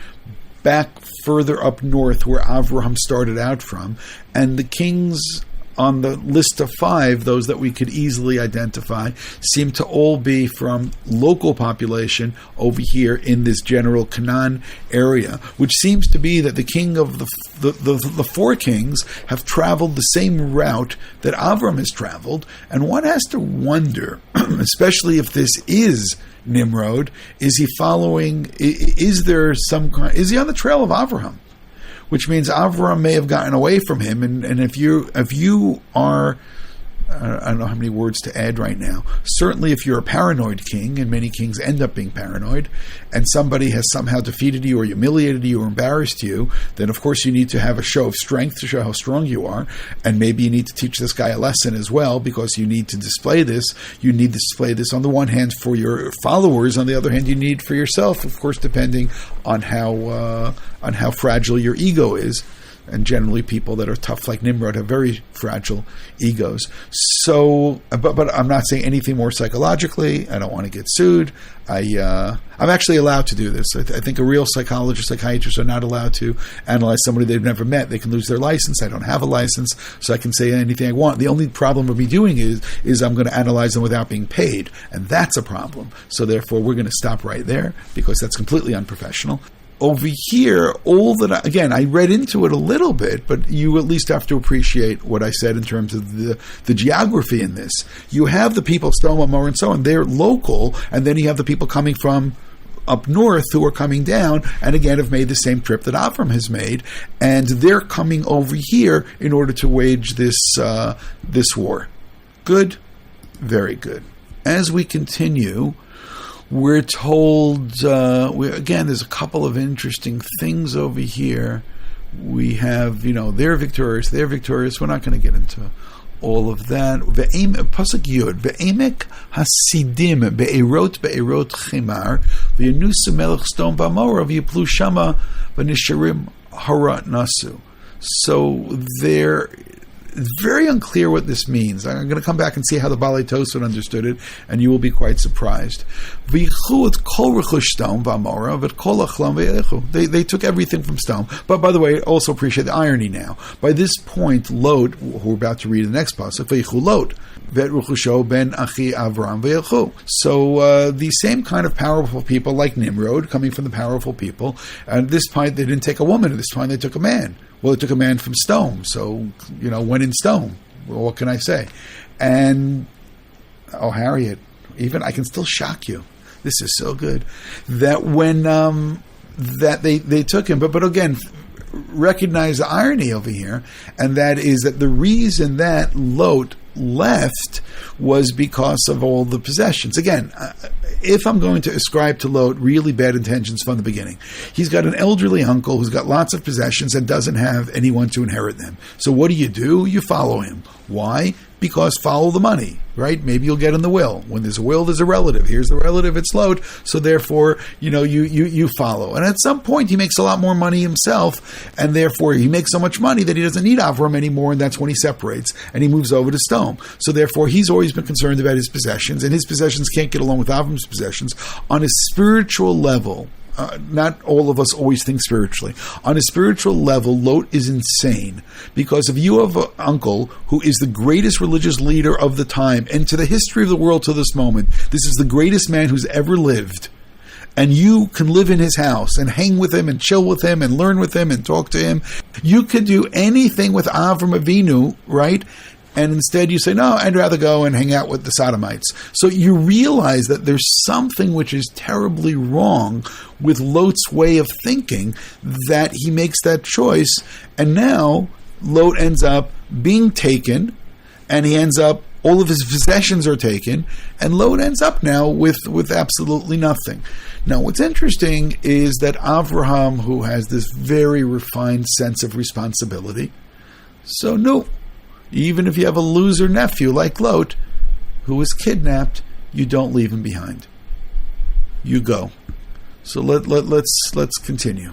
back further up north where Avraham started out from, and the kings on the list of 5, those that we could easily identify, seem to all be from local population over here in this general Canaan area, which seems to be that the king of the 4 kings have traveled the same route that Avram has traveled. And one has to wonder, especially if this is Nimrod, is he following, is he on the trail of Avraham? Which means Avraham may have gotten away from him, and if you are, I don't know how many words to add right now, certainly if you're a paranoid king, and many kings end up being paranoid, and somebody has somehow defeated you or humiliated you or embarrassed you, then of course you need to have a show of strength to show how strong you are, and maybe you need to teach this guy a lesson as well, because you need to display this. You need to display this on the one hand for your followers, on the other hand you need for yourself, of course, depending on how fragile your ego is. And generally people that are tough like Nimrod have very fragile egos. So, but I'm not saying anything more psychologically. I don't want to get sued. I'm actually allowed to do this. I think a real psychologist, psychiatrist are not allowed to analyze somebody they've never met. They can lose their license. I don't have a license, so I can say anything I want. The only problem with me doing is I'm going to analyze them without being paid, and that's a problem. So therefore, we're going to stop right there, because that's completely unprofessional. Over here, I read into it a little bit, but you at least have to appreciate what I said in terms of the geography in this. You have the people, Stom, Amor, and so on, they're local, and then you have the people coming from up north who are coming down, and again have made the same trip that Avram has made, and they're coming over here in order to wage this war. Good? Very good. As we continue, we're told, there's a couple of interesting things over here. We have, they're victorious. We're not going to get into all of that. Pasuk Yud, ve'emek hasidim be'erot chemar v'yanusu melech stom v'amora v'yiplu shama v'nisharim hara nasu. So it's very unclear what this means. I'm going to come back and see how the Balei Tosfot understood it, and you will be quite surprised. They took everything from stone. But by the way, also appreciate the irony now. By this point, Lot, who we're about to read in the next pasuk, Lot, ben achi Avraham. So these same kind of powerful people, like Nimrod, coming from the powerful people, and at this point they didn't take a woman. At this point they took a man. Well, it took a man from stone, so, went in stone. Well, what can I say? And, Harriet, even I can still shock you. This is so good. That when, that they took him, but again, recognize the irony over here, and that is that the reason that Lot left was because of all the possessions. Again, if I'm going to ascribe to Lot really bad intentions from the beginning, he's got an elderly uncle who's got lots of possessions and doesn't have anyone to inherit them. So what do? You follow him. Why? Because follow the money, right? Maybe you'll get in the will. When there's a will, there's a relative. Here's the relative, it's Lot. So therefore, you follow. And at some point, he makes a lot more money himself, and therefore he makes so much money that he doesn't need Avraham anymore, and that's when he separates, and he moves over to stone. So therefore, he's always been concerned about his possessions, and his possessions can't get along with Avram's possessions. On a spiritual level, not all of us always think spiritually. On a spiritual level, Lot is insane, because if you have an uncle who is the greatest religious leader of the time, and to the history of the world to this moment, this is the greatest man who's ever lived, and you can live in his house and hang with him and chill with him and learn with him and talk to him. You could do anything with Avram Avinu, right? And instead you say, no, I'd rather go and hang out with the Sodomites. So you realize that there's something which is terribly wrong with Lot's way of thinking, that he makes that choice. And now Lot ends up being taken, and he ends up, all of his possessions are taken, and Lot ends up now with absolutely nothing. Now, what's interesting is that Avraham, who has this very refined sense of responsibility, so no, even if you have a loser nephew like Lot, who was kidnapped, you don't leave him behind. You go. So let's continue.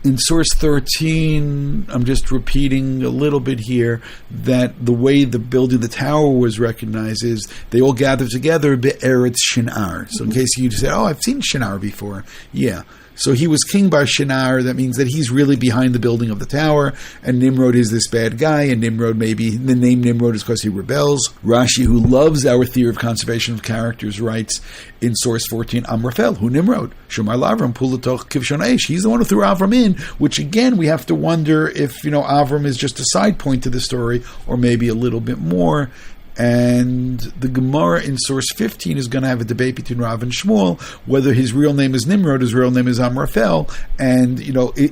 In source 13, I'm just repeating a little bit here, that the way the building the tower was recognized is they all gathered together be'eretz Shinar. So in case you say, I've seen Shinar before. Yeah. So he was king by Shinar. That means that he's really behind the building of the tower, and Nimrod is this bad guy, and Nimrod, maybe the name Nimrod is because he rebels. Rashi, who loves our theory of conservation of characters, writes in source 14, Amrafel, who Nimrod? Shomar Lavram, Pulatoch Kivshon Eish. He's the one who threw Avram in, which again, we have to wonder if, Avram is just a side point to the story, or maybe a little bit more. And the Gemara in source 15 is going to have a debate between Rav and Shmuel, whether his real name is Nimrod, his real name is Amrafel, and,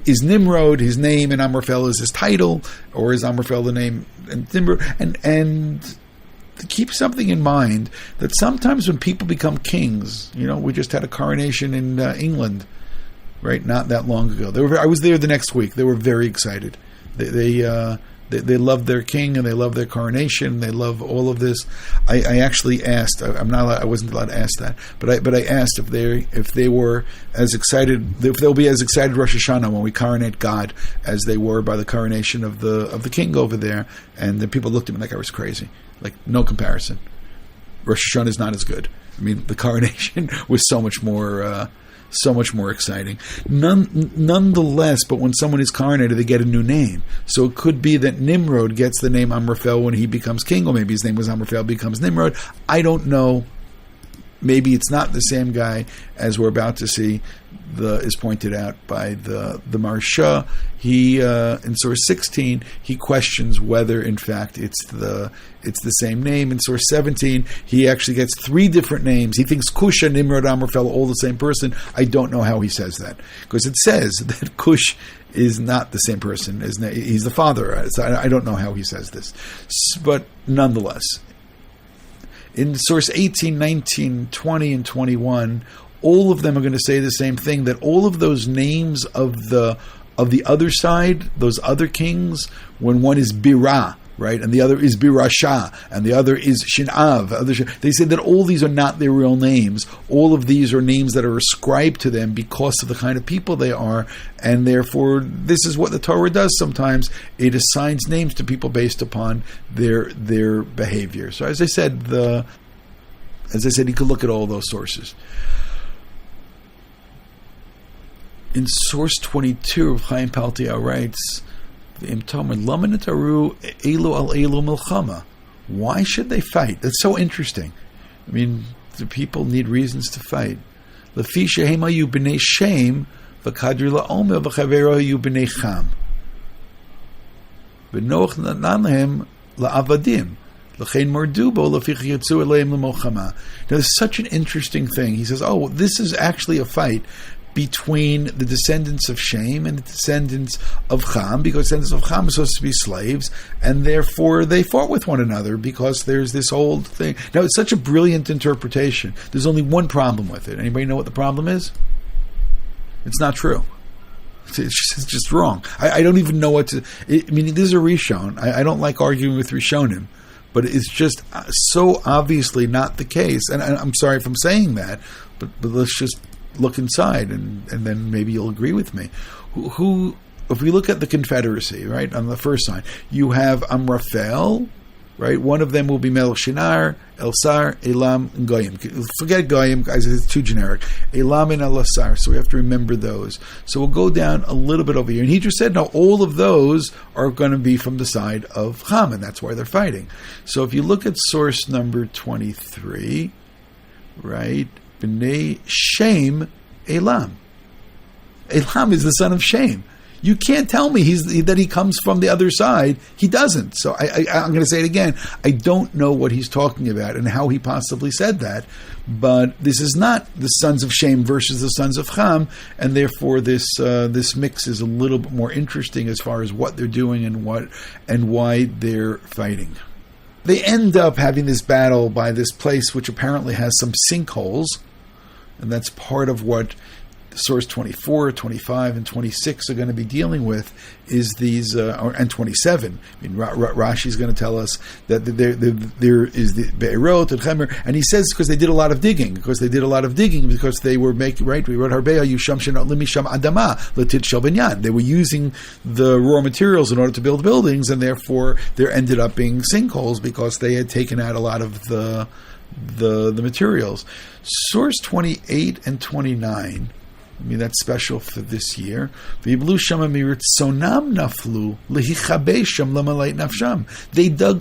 is Nimrod his name and Amrafel is his title, or is Amrafel the name and Nimrod? And to keep something in mind, that sometimes when people become kings, we just had a coronation in England, right, not that long ago. I was there the next week. They were very excited. They love their king, and they love their coronation. They love all of this. I actually asked. I wasn't allowed to ask that, but I asked if they were as excited, if they'll be as excited Rosh Hashanah when we coronate God as they were by the coronation of the king over there. And the people looked at me like I was crazy. Like, no comparison. Rosh Hashanah is not as good. I mean, the coronation was so much more exciting. Nonetheless, but when someone is coronated, they get a new name. So it could be that Nimrod gets the name Amrafel when he becomes king, or maybe his name was Amrafel, becomes Nimrod. I don't know. Maybe it's not the same guy, as we're about to see. Is pointed out by the Marsha. He in source 16 he questions whether in fact it's the same name. In source 17 he actually gets 3 different names. He thinks Cush and Nimrod, Amrafel, all the same person. I don't know how he says that, because it says that Cush is not the same person. He's the father. So I don't know how he says this, but nonetheless, in source 18, 19, 20, and 21. All of them are going to say the same thing, that all of those names of the of the other side, those other kings, when one is Birah, right, and the other is Birasha, and the other is Shinav. They say that all these are not their real names. All of these are names that are ascribed to them because of the kind of people they are, and therefore this is what the Torah does sometimes. It assigns names to people based upon their behavior. So as I said, you could look at all those sources. In source 22, Chaim Paltiel writes, why should they fight? That's so interesting. I mean, the people need reasons to fight. Now, it's such an interesting thing. He says, this is actually a fight between the descendants of Shem and the descendants of Ham, because descendants of Ham are supposed to be slaves, and therefore they fought with one another because there's this old thing. Now, it's such a brilliant interpretation. There's only one problem with it. Anybody know what the problem is? It's not true. It's just wrong. I don't even know what to... this is a Rishon. I don't like arguing with Rishonim, but it's just so obviously not the case. And I'm sorry if I'm saying that, but let's just look inside, and then maybe you'll agree with me. Who, if we look at the Confederacy, right, on the first side, you have Amraphel, right? One of them will be Melech Shinar, Elsar, Elam, and Goyim. Forget Goyim, guys, it's too generic. Elam and Elasar, so we have to remember those. So we'll go down a little bit over here. And he just said, no, all of those are going to be from the side of Ham, and that's why they're fighting. So if you look at source number 23, right, B'nai Shem Elam. Elam is the son of Shem. You can't tell me that he comes from the other side. He doesn't. So I'm going to say it again. I don't know what he's talking about and how he possibly said that. But this is not the sons of Shem versus the sons of Ham, and therefore this mix is a little bit more interesting as far as what they're doing and why they're fighting. They end up having this battle by this place which apparently has some sinkholes, and that's part of what source 24, 25, and 26 are going to be dealing with, is these, and 27. Rashi is going to tell us that there is the Be'erot and Chemer, and he says because they did a lot of digging, because they were making, right, we wrote Harbeya Yusham Shenot Limisham Adama Latid Shel Binyan. They were using the raw materials in order to build buildings, and therefore there ended up being sinkholes because they had taken out a lot of the materials. Source 28 and 29, that's special for this year. They dug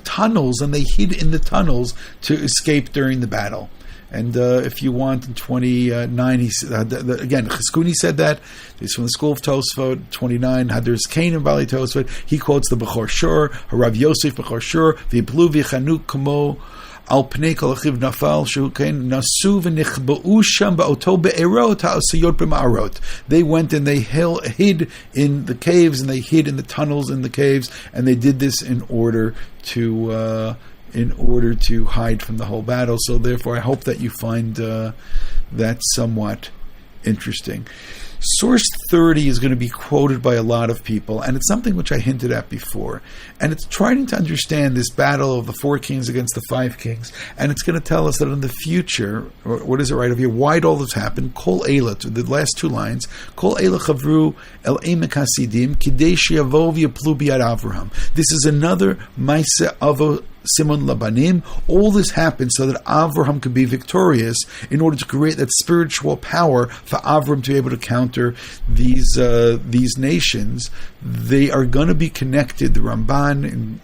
tunnels, and they hid in the tunnels to escape during the battle. And if you want, in 29, again, Chizkuni said that. It's from the school of Tosfot. 29, Haders Kahn and Bali Tosfot. He quotes the Bechor Shur, Harav Yosef Bechor Shur, V'iplu v'chanu kumo al pnei kol achiv nafal shehu kain nasu v'nichba'u sham ba'oto be'erot ha'asayot b'ma'arot. They went and they hid in the caves, and they hid in the tunnels in the caves, and they did this in order to hide from the whole battle. So therefore, I hope that you find that somewhat interesting. Source 30 is going to be quoted by a lot of people, and it's something which I hinted at before. And it's trying to understand this battle of the 4 kings against the 5 kings. And it's going to tell us that in the future, or what is it right over here, why did all this happen? Kol Eila, to the last 2 lines, Kol Eila chavru el emek hasidim, kidei she'yavov yeplu biyad Avraham. This is another Maise Avo Simon Labanim. All this happened so that Avraham could be victorious, in order to create that spiritual power for Avraham to be able to counter these nations. They are going to be connected. The Ramban and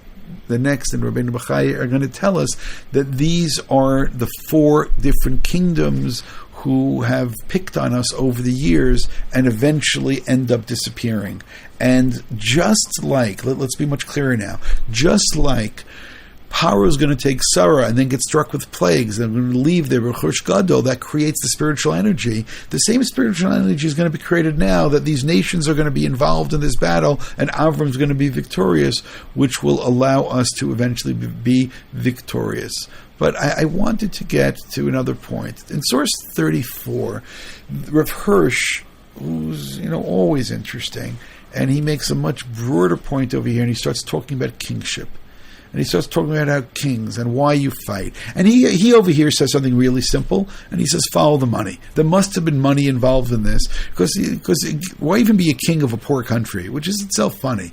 the next and Rabbeinu Bachai are going to tell us that these are the 4 different kingdoms who have picked on us over the years and eventually end up disappearing. And just like, let's be much clearer now, just like Paro is going to take Sarah and then get struck with plagues and going to leave there, Rechush Gadol, that creates the spiritual energy. The same spiritual energy is going to be created now, that these nations are going to be involved in this battle, and Avram is going to be victorious, which will allow us to eventually be victorious. But I wanted to get to another point. In source 34, Rav Hirsch, who's always interesting, and he makes a much broader point over here, and he starts talking about kingship. And he starts talking about how kings and why you fight. And he over here says something really simple, and he says, follow the money. There must have been money involved in this, because why even be a king of a poor country, which is itself funny.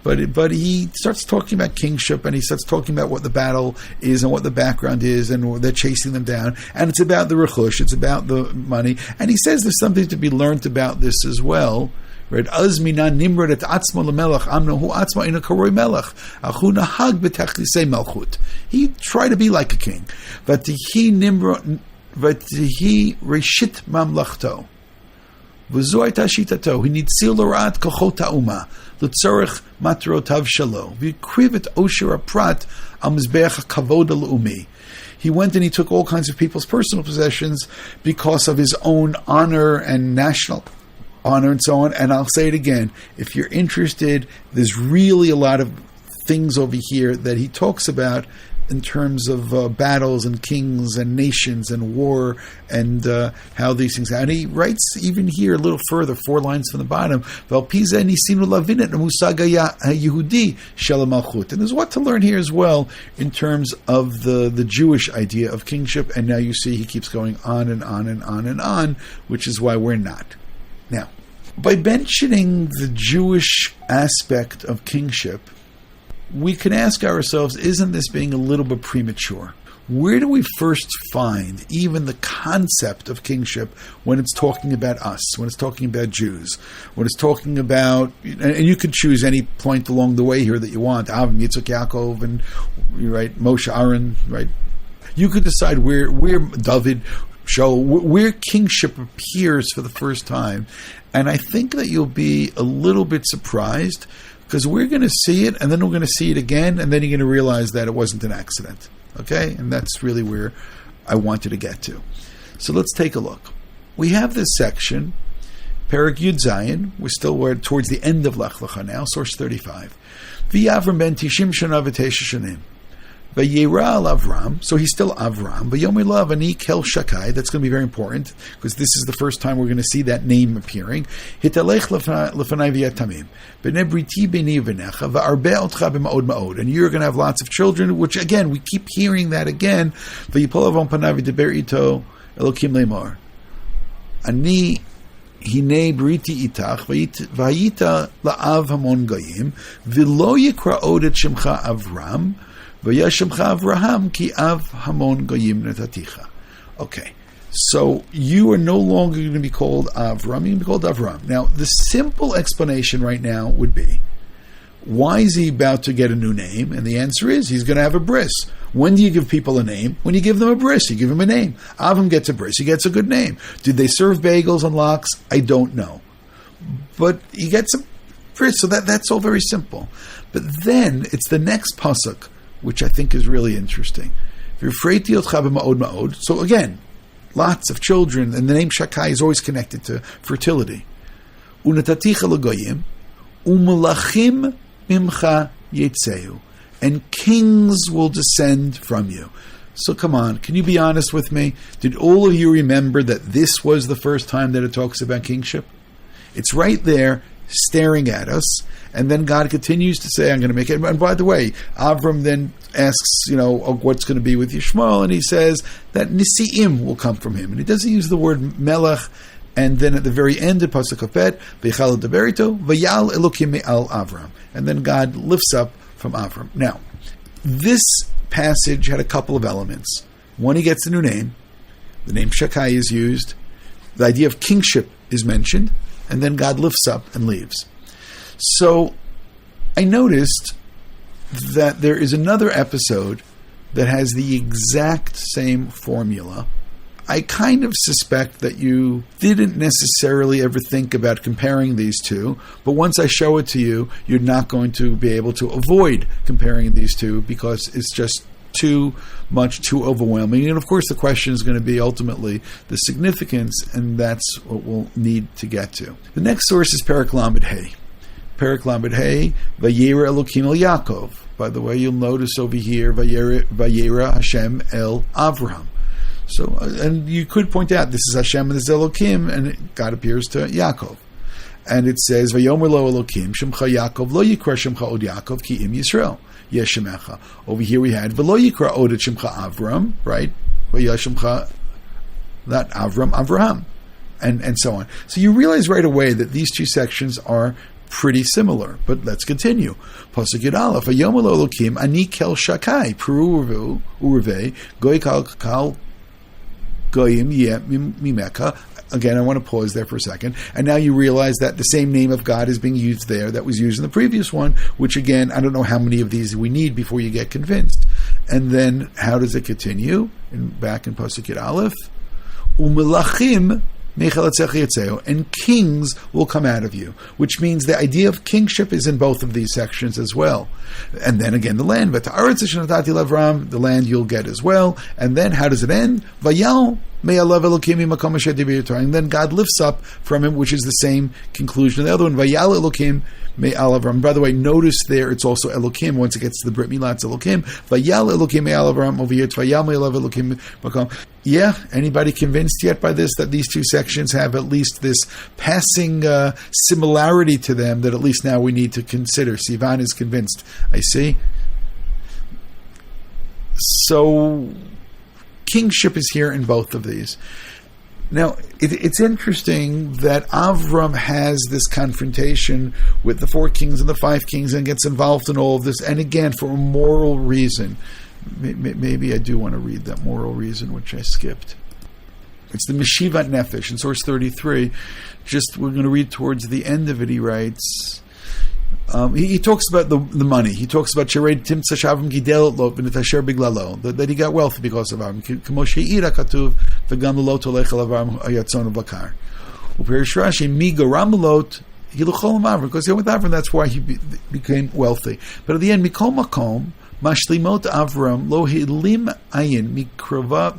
But he starts talking about kingship, and he starts talking about what the battle is and what the background is, and they're chasing them down. And it's about the rechush, it's about the money. And he says there's something to be learned about this as well. Right? Azmina nimrod et atzma lemelech amnahu atzma ina karoi melech achu nahag betachlisei melchut. He tried to be like a king, but he nimrod, but he reshit mamlachto. V'zo hayta shitato. He nitzil l'ra'at kochot ha'uma l'tzorech matrotav shalo. V'yikriv et osher ha'prat al mizbeach ha'kavod ha'le'umi. He went and he took all kinds of people's personal possessions because of his own honor and national honor and so on. And I'll say it again, if you're interested, there's really a lot of things over here that he talks about in terms of battles and kings and nations and war and how these things. And he writes even here a little further, 4 lines from the bottom, and there's what to learn here as well in terms of the Jewish idea of kingship. And now you see he keeps going on and on and on and on, which is why we're not. Now, by mentioning the Jewish aspect of kingship, we can ask ourselves, isn't this being a little bit premature? Where do we first find even the concept of kingship when it's talking about us, when it's talking about Jews, when it's talking about, and you could choose any point along the way here that you want, Avraham, Yitzchak, Yaakov, and right, Moshe, Aaron, right? You could decide where David, where kingship appears for the first time. And I think that you'll be a little bit surprised, because we're going to see it, and then we're going to see it again, and then you're going to realize that it wasn't an accident. Okay? And that's really where I wanted to get to. So let's take a look. We have this section, Perek Yud Zayin. We're towards the end of Lech Lecha now, source 35. V'Avram ben Tishim shana v'tesha shanim. Vayera al Avraham, so he's still Avraham. Vayomer lav ani kel shakai. That's going to be very important, because this is the first time we're going to see that name appearing. Hitalech lefanai v'yatamim b'nei briti b'ni v'necha v'arbe otcha b'ma'od ma'od. And you're going to have lots of children, which again, we keep hearing that again. V'yipol avon panav v'deber ito elokim leimor. Ani hine briti itach v'yita la'av hamon goyim v'lo yikra od et shemcha Avram v'yashemcha Avraham ki av hamon goyim netaticha. Okay, so you are no longer going to be called Avram, you're going to be called Avram. Now, the simple explanation right now would be, why is he about to get a new name? And the answer is, he's going to have a bris. When do you give people a name? When you give them a bris, you give them a name. Avram gets a bris, he gets a good name. Did they serve bagels and lox? I don't know. But he gets a bris, so that's all very simple. But then, it's the next pasuk, which I think is really interesting. So again, lots of children, and the name Shakai is always connected to fertility. And kings will descend from you. So come on, can you be honest with me? Did all of you remember that this was the first time that it talks about kingship? It's right there, staring at us. And then God continues to say, I'm going to make it. And by the way, Avram then asks, what's going to be with Yishmael? And he says that Nisi'im will come from him. And he doesn't use the word Melech. And then at the very end of Pasuk Kafet, V'chal deberito, V'yal Elokim me'al Avram. And then God lifts up from Avram. Now, this passage had a couple of elements. One, he gets the new name. The name Shakai is used. The idea of kingship is mentioned. And then God lifts up and leaves. So I noticed that there is another episode that has the exact same formula. I kind of suspect that you didn't necessarily ever think about comparing these two, but once I show it to you, you're not going to be able to avoid comparing these two, because it's just too overwhelming. And of course the question is going to be ultimately the significance, and that's what we'll need to get to. The next source is Perek Lamed Hey. Perek Lamed Hey, Vayera Elokim El Yaakov. By the way, you'll notice over here, Vayera Hashem El Avraham. So, and you could point out, this is Hashem and this is Elokim, and God appears to Yaakov. And it says, Vayomer lo Elokim, Shemcha Yaakov, lo yikra Shemcha od Yaakov, ki im Yisrael, Yeshemecha. Over here we had, Velo yikra od et Shemcha Avram, right? Vayashemcha, that Avram, Avraham, and so on. So you realize right away that these two sections are pretty similar, but let's continue. Pasuk Yud Aleph, Vayomer lo Elokim, ani kel shakai, peru urve, goy kal goyim yeh mimeka. Again, I want to pause there for a second. And now you realize that the same name of God is being used there that was used in the previous one, which again, I don't know how many of these we need before you get convinced. And then, how does it continue? Back in Pasuk Yud Aleph, Umelachim and kings will come out of you, which means the idea of kingship is in both of these sections as well. And then again, the land, the land you'll get as well. And then how does it end? And then God lifts up from him, which is the same conclusion. The other one, Vayal Elokim me'al Avram. By the way, notice there it's also Elokim. Once it gets to the Brit Milah, it's Elokim. Vayal Elokim me'al Avram. Over here, Vayal me'al Elokim makom. Yeah, anybody convinced yet by this, that these two sections have at least this passing similarity to them that at least now we need to consider? Sivan is convinced. I see. So, kingship is here in both of these. Now, it's interesting that Avram has this confrontation with the 4 kings and the 5 kings and gets involved in all of this, and again, for a moral reason. Maybe I do want to read that moral reason, which I skipped. It's the Meshivat Nefesh in source 33. We're going to read towards the end of it. He writes, he talks about the money. He talks about that he got wealthy because of Avram. Because he went with Avram, that's why he became wealthy. But at the end, Mikol Makom, Mashlimot Avram lo hilim ayin mikirovav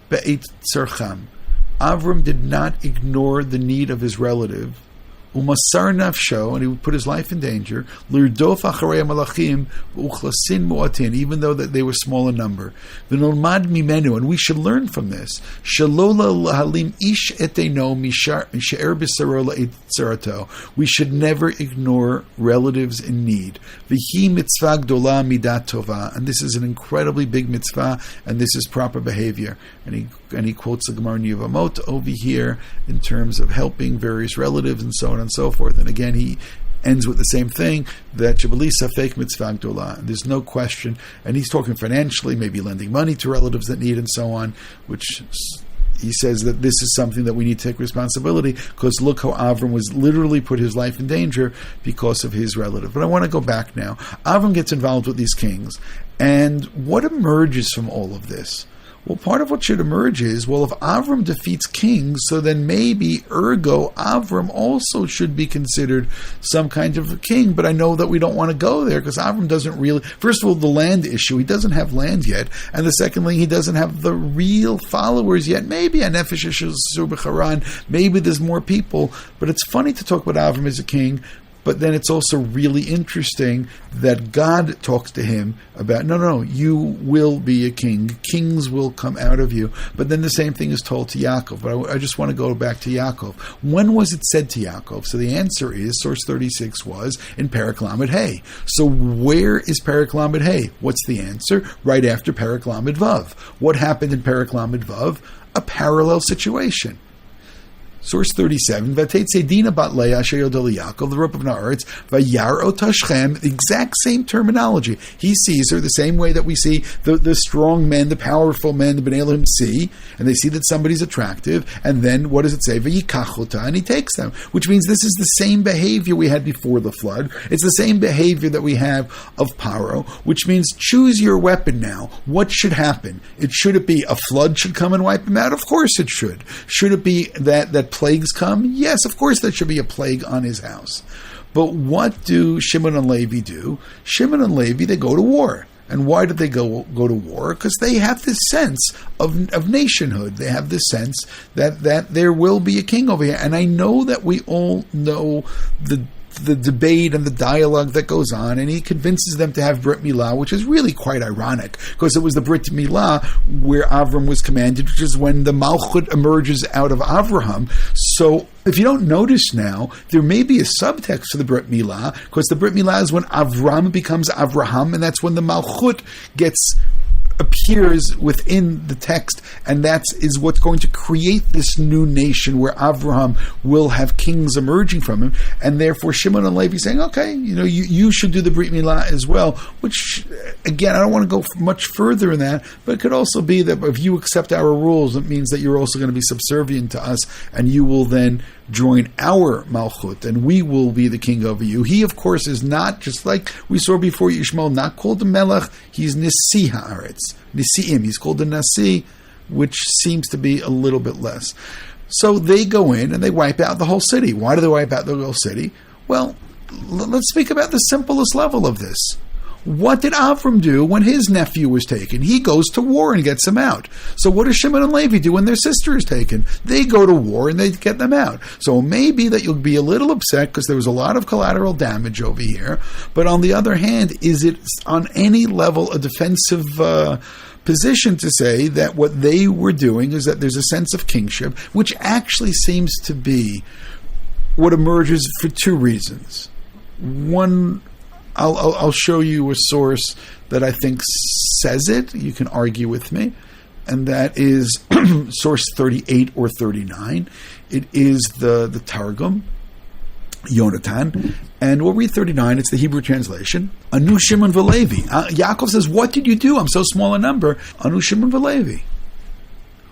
be'et tzarcham. Avram did not ignore the need of his relative. Umasar nafsho, and he would put his life in danger. Lirdof acharei malachim uchlasin muatin, even though that they were small in number. V'nolmad mimenu, and we should learn from this. Shalola lahalim ish eteno misher b'saro la'et tzarato. We should never ignore relatives in need. V'hi mitzvah gdola midat tova, and this is an incredibly big mitzvah, and this is proper behavior. And he quotes the Gemara in Yevamot over here in terms of helping various relatives and so on and so forth. And again, he ends with the same thing, that Shabalisa fake mitzvah gdola. There's no question. And he's talking financially, maybe lending money to relatives that need and so on, which he says that this is something that we need to take responsibility, because look how Avram was literally put his life in danger because of his relative. But I want to go back now. Avram gets involved with these kings. And what emerges from all of this? Well, part of what should emerge is, well, if Avram defeats kings, so then maybe, ergo, Avram also should be considered some kind of a king. But I know that we don't want to go there, because Avram doesn't really, first of all, the land issue, he doesn't have land yet. And the second thing, he doesn't have the real followers yet. Maybe a Nefesh Sur B'Charan, maybe there's more people. But it's funny to talk about Avram as a king. But then it's also really interesting that God talks to him about, no, you will be a king. Kings will come out of you. But then the same thing is told to Yaakov. But I just want to go back to Yaakov. When was it said to Yaakov? So the answer is, source 36 was in Perek Lamed Hey. So where is Perek Lamed Hey? What's the answer? Right after Perek Lamed Vav. What happened in Perek Lamed Vav? A parallel situation. Source 37, Vatetze Dina bat Leah Sheyodel Yaakov, the rope of Naaretz, Vayar Otashchem, the exact same terminology. He sees her the same way that we see the strong men, the powerful men, the Bnei Elohim see, and they see that somebody's attractive, and then what does it say? Vayikachota, and he takes them, which means this is the same behavior we had before the flood. It's the same behavior that we have of Paro, which means choose your weapon now. What should happen? Should it be a flood should come and wipe him out? Of course it should. Should it be that plagues come? Yes, of course there should be a plague on his house. But what do Shimon and Levi do? Shimon and Levi, they go to war. And why did they go to war? Because they have this sense of nationhood. They have this sense that there will be a king over here. And I know that we all know the debate and the dialogue that goes on, and he convinces them to have Brit Milah, which is really quite ironic, because it was the Brit Milah where Avram was commanded, which is when the Malchut emerges out of Avraham. So if you don't notice now, there may be a subtext for the Brit Milah, because the Brit Milah is when Avram becomes Avraham, and that's when the Malchut appears within the text, and that is what's going to create this new nation where Avraham will have kings emerging from him, and therefore Shimon and Levi saying, okay, you should do the Brit Milah as well, which, again, I don't want to go much further in that, but it could also be that if you accept our rules, it means that you're also going to be subservient to us, and you will then join our Malchut, and we will be the king over you. He, of course, is not, just like we saw before Yishmael, not called the Melech, he's Nisi Haaretz. Nisi'im, he's called the Nasi, which seems to be a little bit less. So they go in and they wipe out the whole city. Why do they wipe out the whole city? Well, let's speak about the simplest level of this. What did Avram do when his nephew was taken? He goes to war and gets him out. So what does Shimon and Levi do when their sister is taken? They go to war and they get them out. So maybe that you'll be a little upset because there was a lot of collateral damage over here. But on the other hand, is it on any level a defensive position to say that what they were doing is that there's a sense of kingship, which actually seems to be what emerges for two reasons. One, I'll show you a source that I think says it. You can argue with me. And that is source 38 or 39. It is the Targum, Yonatan. And we'll read 39. It's the Hebrew translation. Anu Shimon v'Levi. Yaakov says, what did you do? I'm so small a number. Anu Shimon v'Levi.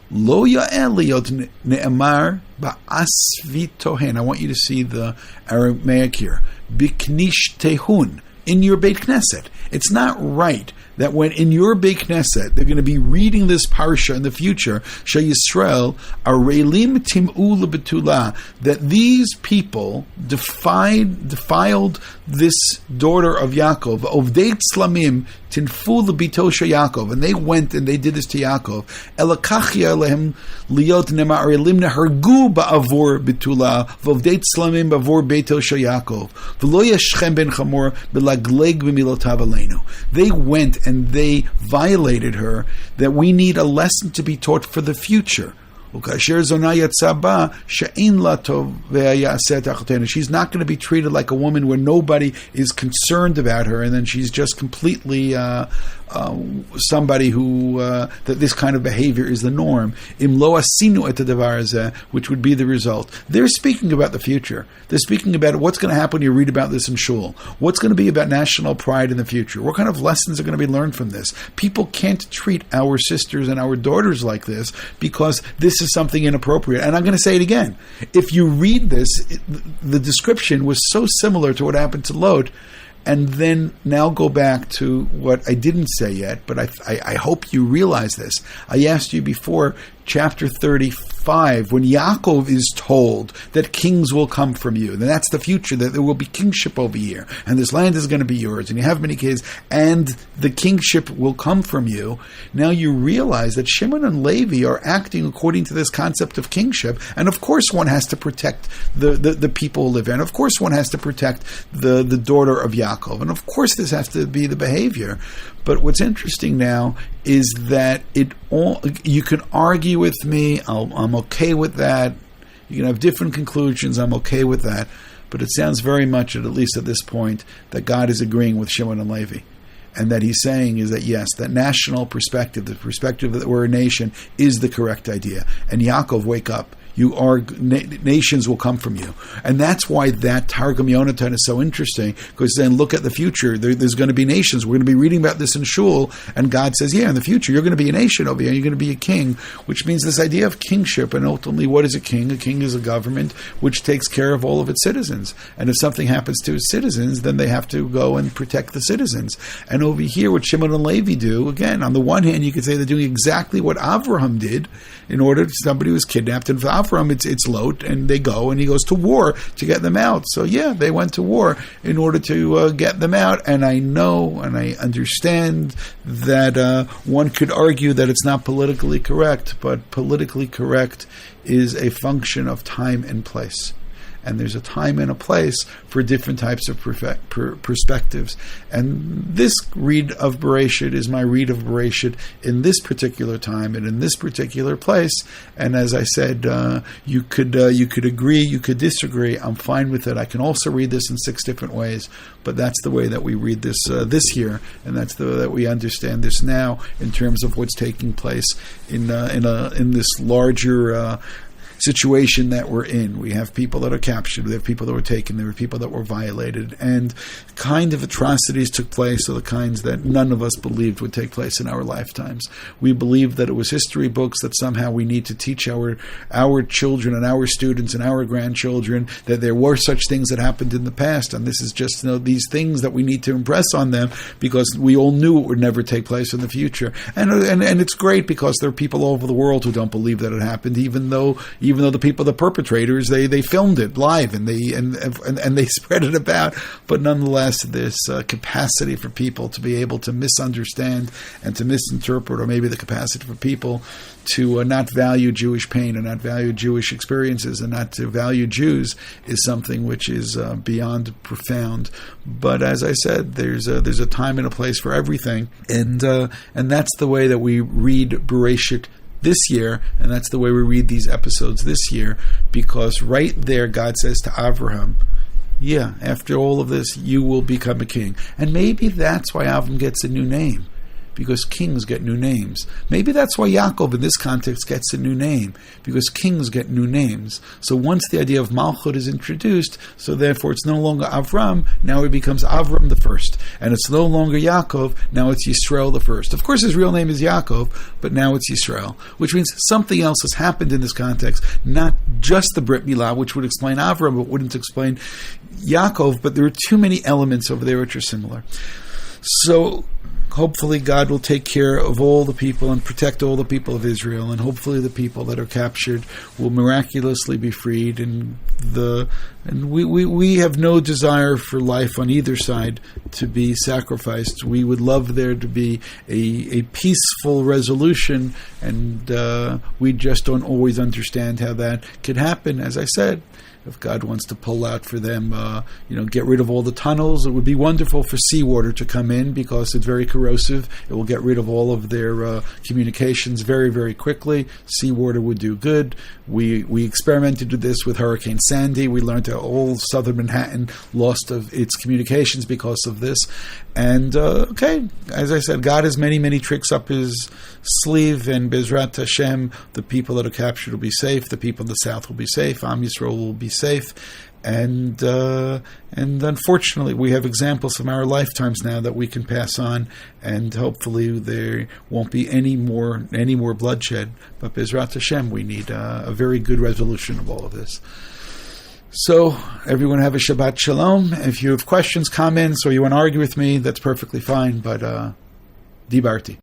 Lo ya'el liyot ne'emar ba'asvi tohen. I want you to see the Aramaic here. Biknish tehun. In your Beit Knesset. It's not right that when in your Beit Knesset they're going to be reading this Parsha in the future, Yisrael arelim tim'u lebetula, that these people defiled this daughter of Yaakov, ovdei tzlamim tinfu lebito Yaakov, and they went and they did this to Yaakov. Elakachia lehem liot nema arelim nehargu ba'avor betula vovdei tzlamim ba'avor beito Yaakov v'lo yashchem ben chamor belagleg b'milotav aleinu. They went and they violated her, that we need a lesson to be taught for the future. She's not going to be treated like a woman where nobody is concerned about her, and then she's just completely somebody who that this kind of behavior is the norm. Which would be the result. They're speaking about the future. They're speaking about what's going to happen when you read about this in shul. What's going to be about national pride in the future? What kind of lessons are going to be learned from this? People can't treat our sisters and our daughters like this because this is something inappropriate. And I'm going to say it again. If you read this, the description was so similar to what happened to Lot. And then now go back to what I didn't say yet, but I hope you realize this. I asked you before, chapter 35, when Yaakov is told that kings will come from you, then that's the future, that there will be kingship over here, and this land is going to be yours, and you have many kids, and the kingship will come from you. Now you realize that Shimon and Levi are acting according to this concept of kingship, and of course one has to protect the people who live there, and of course one has to protect the daughter of Yaakov, and of course this has to be the behavior. But what's interesting now is that you can argue with me. I'm okay with that. You can have different conclusions. I'm okay with that. But it sounds very much, at least at this point, that God is agreeing with Shimon and Levi. And that he's saying is that, yes, that national perspective, the perspective that we're a nation, is the correct idea. And Yaakov, wake up. You are nations will come from you, and that's why that Targum Yonatan is so interesting. Because then look at the future. There's going to be nations. We're going to be reading about this in shul, and God says, "Yeah, in the future you're going to be a nation over here. You're going to be a king," which means this idea of kingship. And ultimately, what is a king? A king is a government which takes care of all of its citizens. And if something happens to its citizens, then they have to go and protect the citizens. And over here, what Shimon and Levi do, again, on the one hand, you could say they're doing exactly what Avraham did. In order to somebody was kidnapped, and for Avraham, it's Lot, and they go, and he goes to war to get them out. So yeah, they went to war in order to get them out. And I know, and I understand that one could argue that it's not politically correct, but politically correct is a function of time and place. and there's a time and a place for different types of perspectives. And this read of Bereshit is my read of Bereshit in this particular time and in this particular place. And as I said, you could agree, you could disagree. I'm fine with it. I can also read this in 6 different ways, but that's the way that we read this this year, and that's the way that we understand this now in terms of what's taking place in this larger situation that we're in. We have people that are captured, we have people that were taken, there were people that were violated, and kind of atrocities took place, or the kinds that none of us believed would take place in our lifetimes. We believed that it was history books, that somehow we need to teach our children and our students and our grandchildren that there were such things that happened in the past, and this is just these things that we need to impress on them because we all knew it would never take place in the future. And it's great because there are people all over the world who don't believe that it happened, even though the people, the perpetrators, they filmed it live and they spread it about. But nonetheless, this capacity for people to be able to misunderstand and to misinterpret, or maybe the capacity for people to not value Jewish pain and not value Jewish experiences and not to value Jews, is something which is beyond profound. But as I said, there's a time and a place for everything, and that's the way that we read Bereshit this year, and that's the way we read these episodes this year, because right there God says to Avraham, yeah, after all of this, you will become a king. And maybe that's why Avraham gets a new name, because kings get new names. Maybe that's why Yaakov in this context gets a new name, because kings get new names. So once the idea of Malchut is introduced, so therefore it's no longer Avram, now it becomes Avram the first. And it's no longer Yaakov, now it's Yisrael the first. Of course his real name is Yaakov, but now it's Yisrael, which means something else has happened in this context, not just the Brit Milah, which would explain Avram, but wouldn't explain Yaakov, but there are too many elements over there which are similar. So hopefully God will take care of all the people and protect all the people of Israel, and hopefully the people that are captured will miraculously be freed. And we have no desire for life on either side to be sacrificed. We would love there to be a peaceful resolution, and we just don't always understand how that could happen. As I said, if God wants to pull out for them, get rid of all the tunnels, it would be wonderful for seawater to come in because it's very corrosive. It will get rid of all of their communications very, very quickly. Seawater would do good. We experimented with this with Hurricane Sandy. We learned that all southern Manhattan lost of its communications because of this. And, as I said, God has many, many tricks up his sleeve, and Bezrat Hashem, the people that are captured will be safe. The people in the south will be safe. Am Yisrael will be safe. And unfortunately, we have examples from our lifetimes now that we can pass on, and hopefully there won't be any more bloodshed. But Bezrat Hashem, we need a very good resolution of all of this. So, everyone have a Shabbat Shalom. If you have questions, comments, or you want to argue with me, that's perfectly fine, but Dibarti.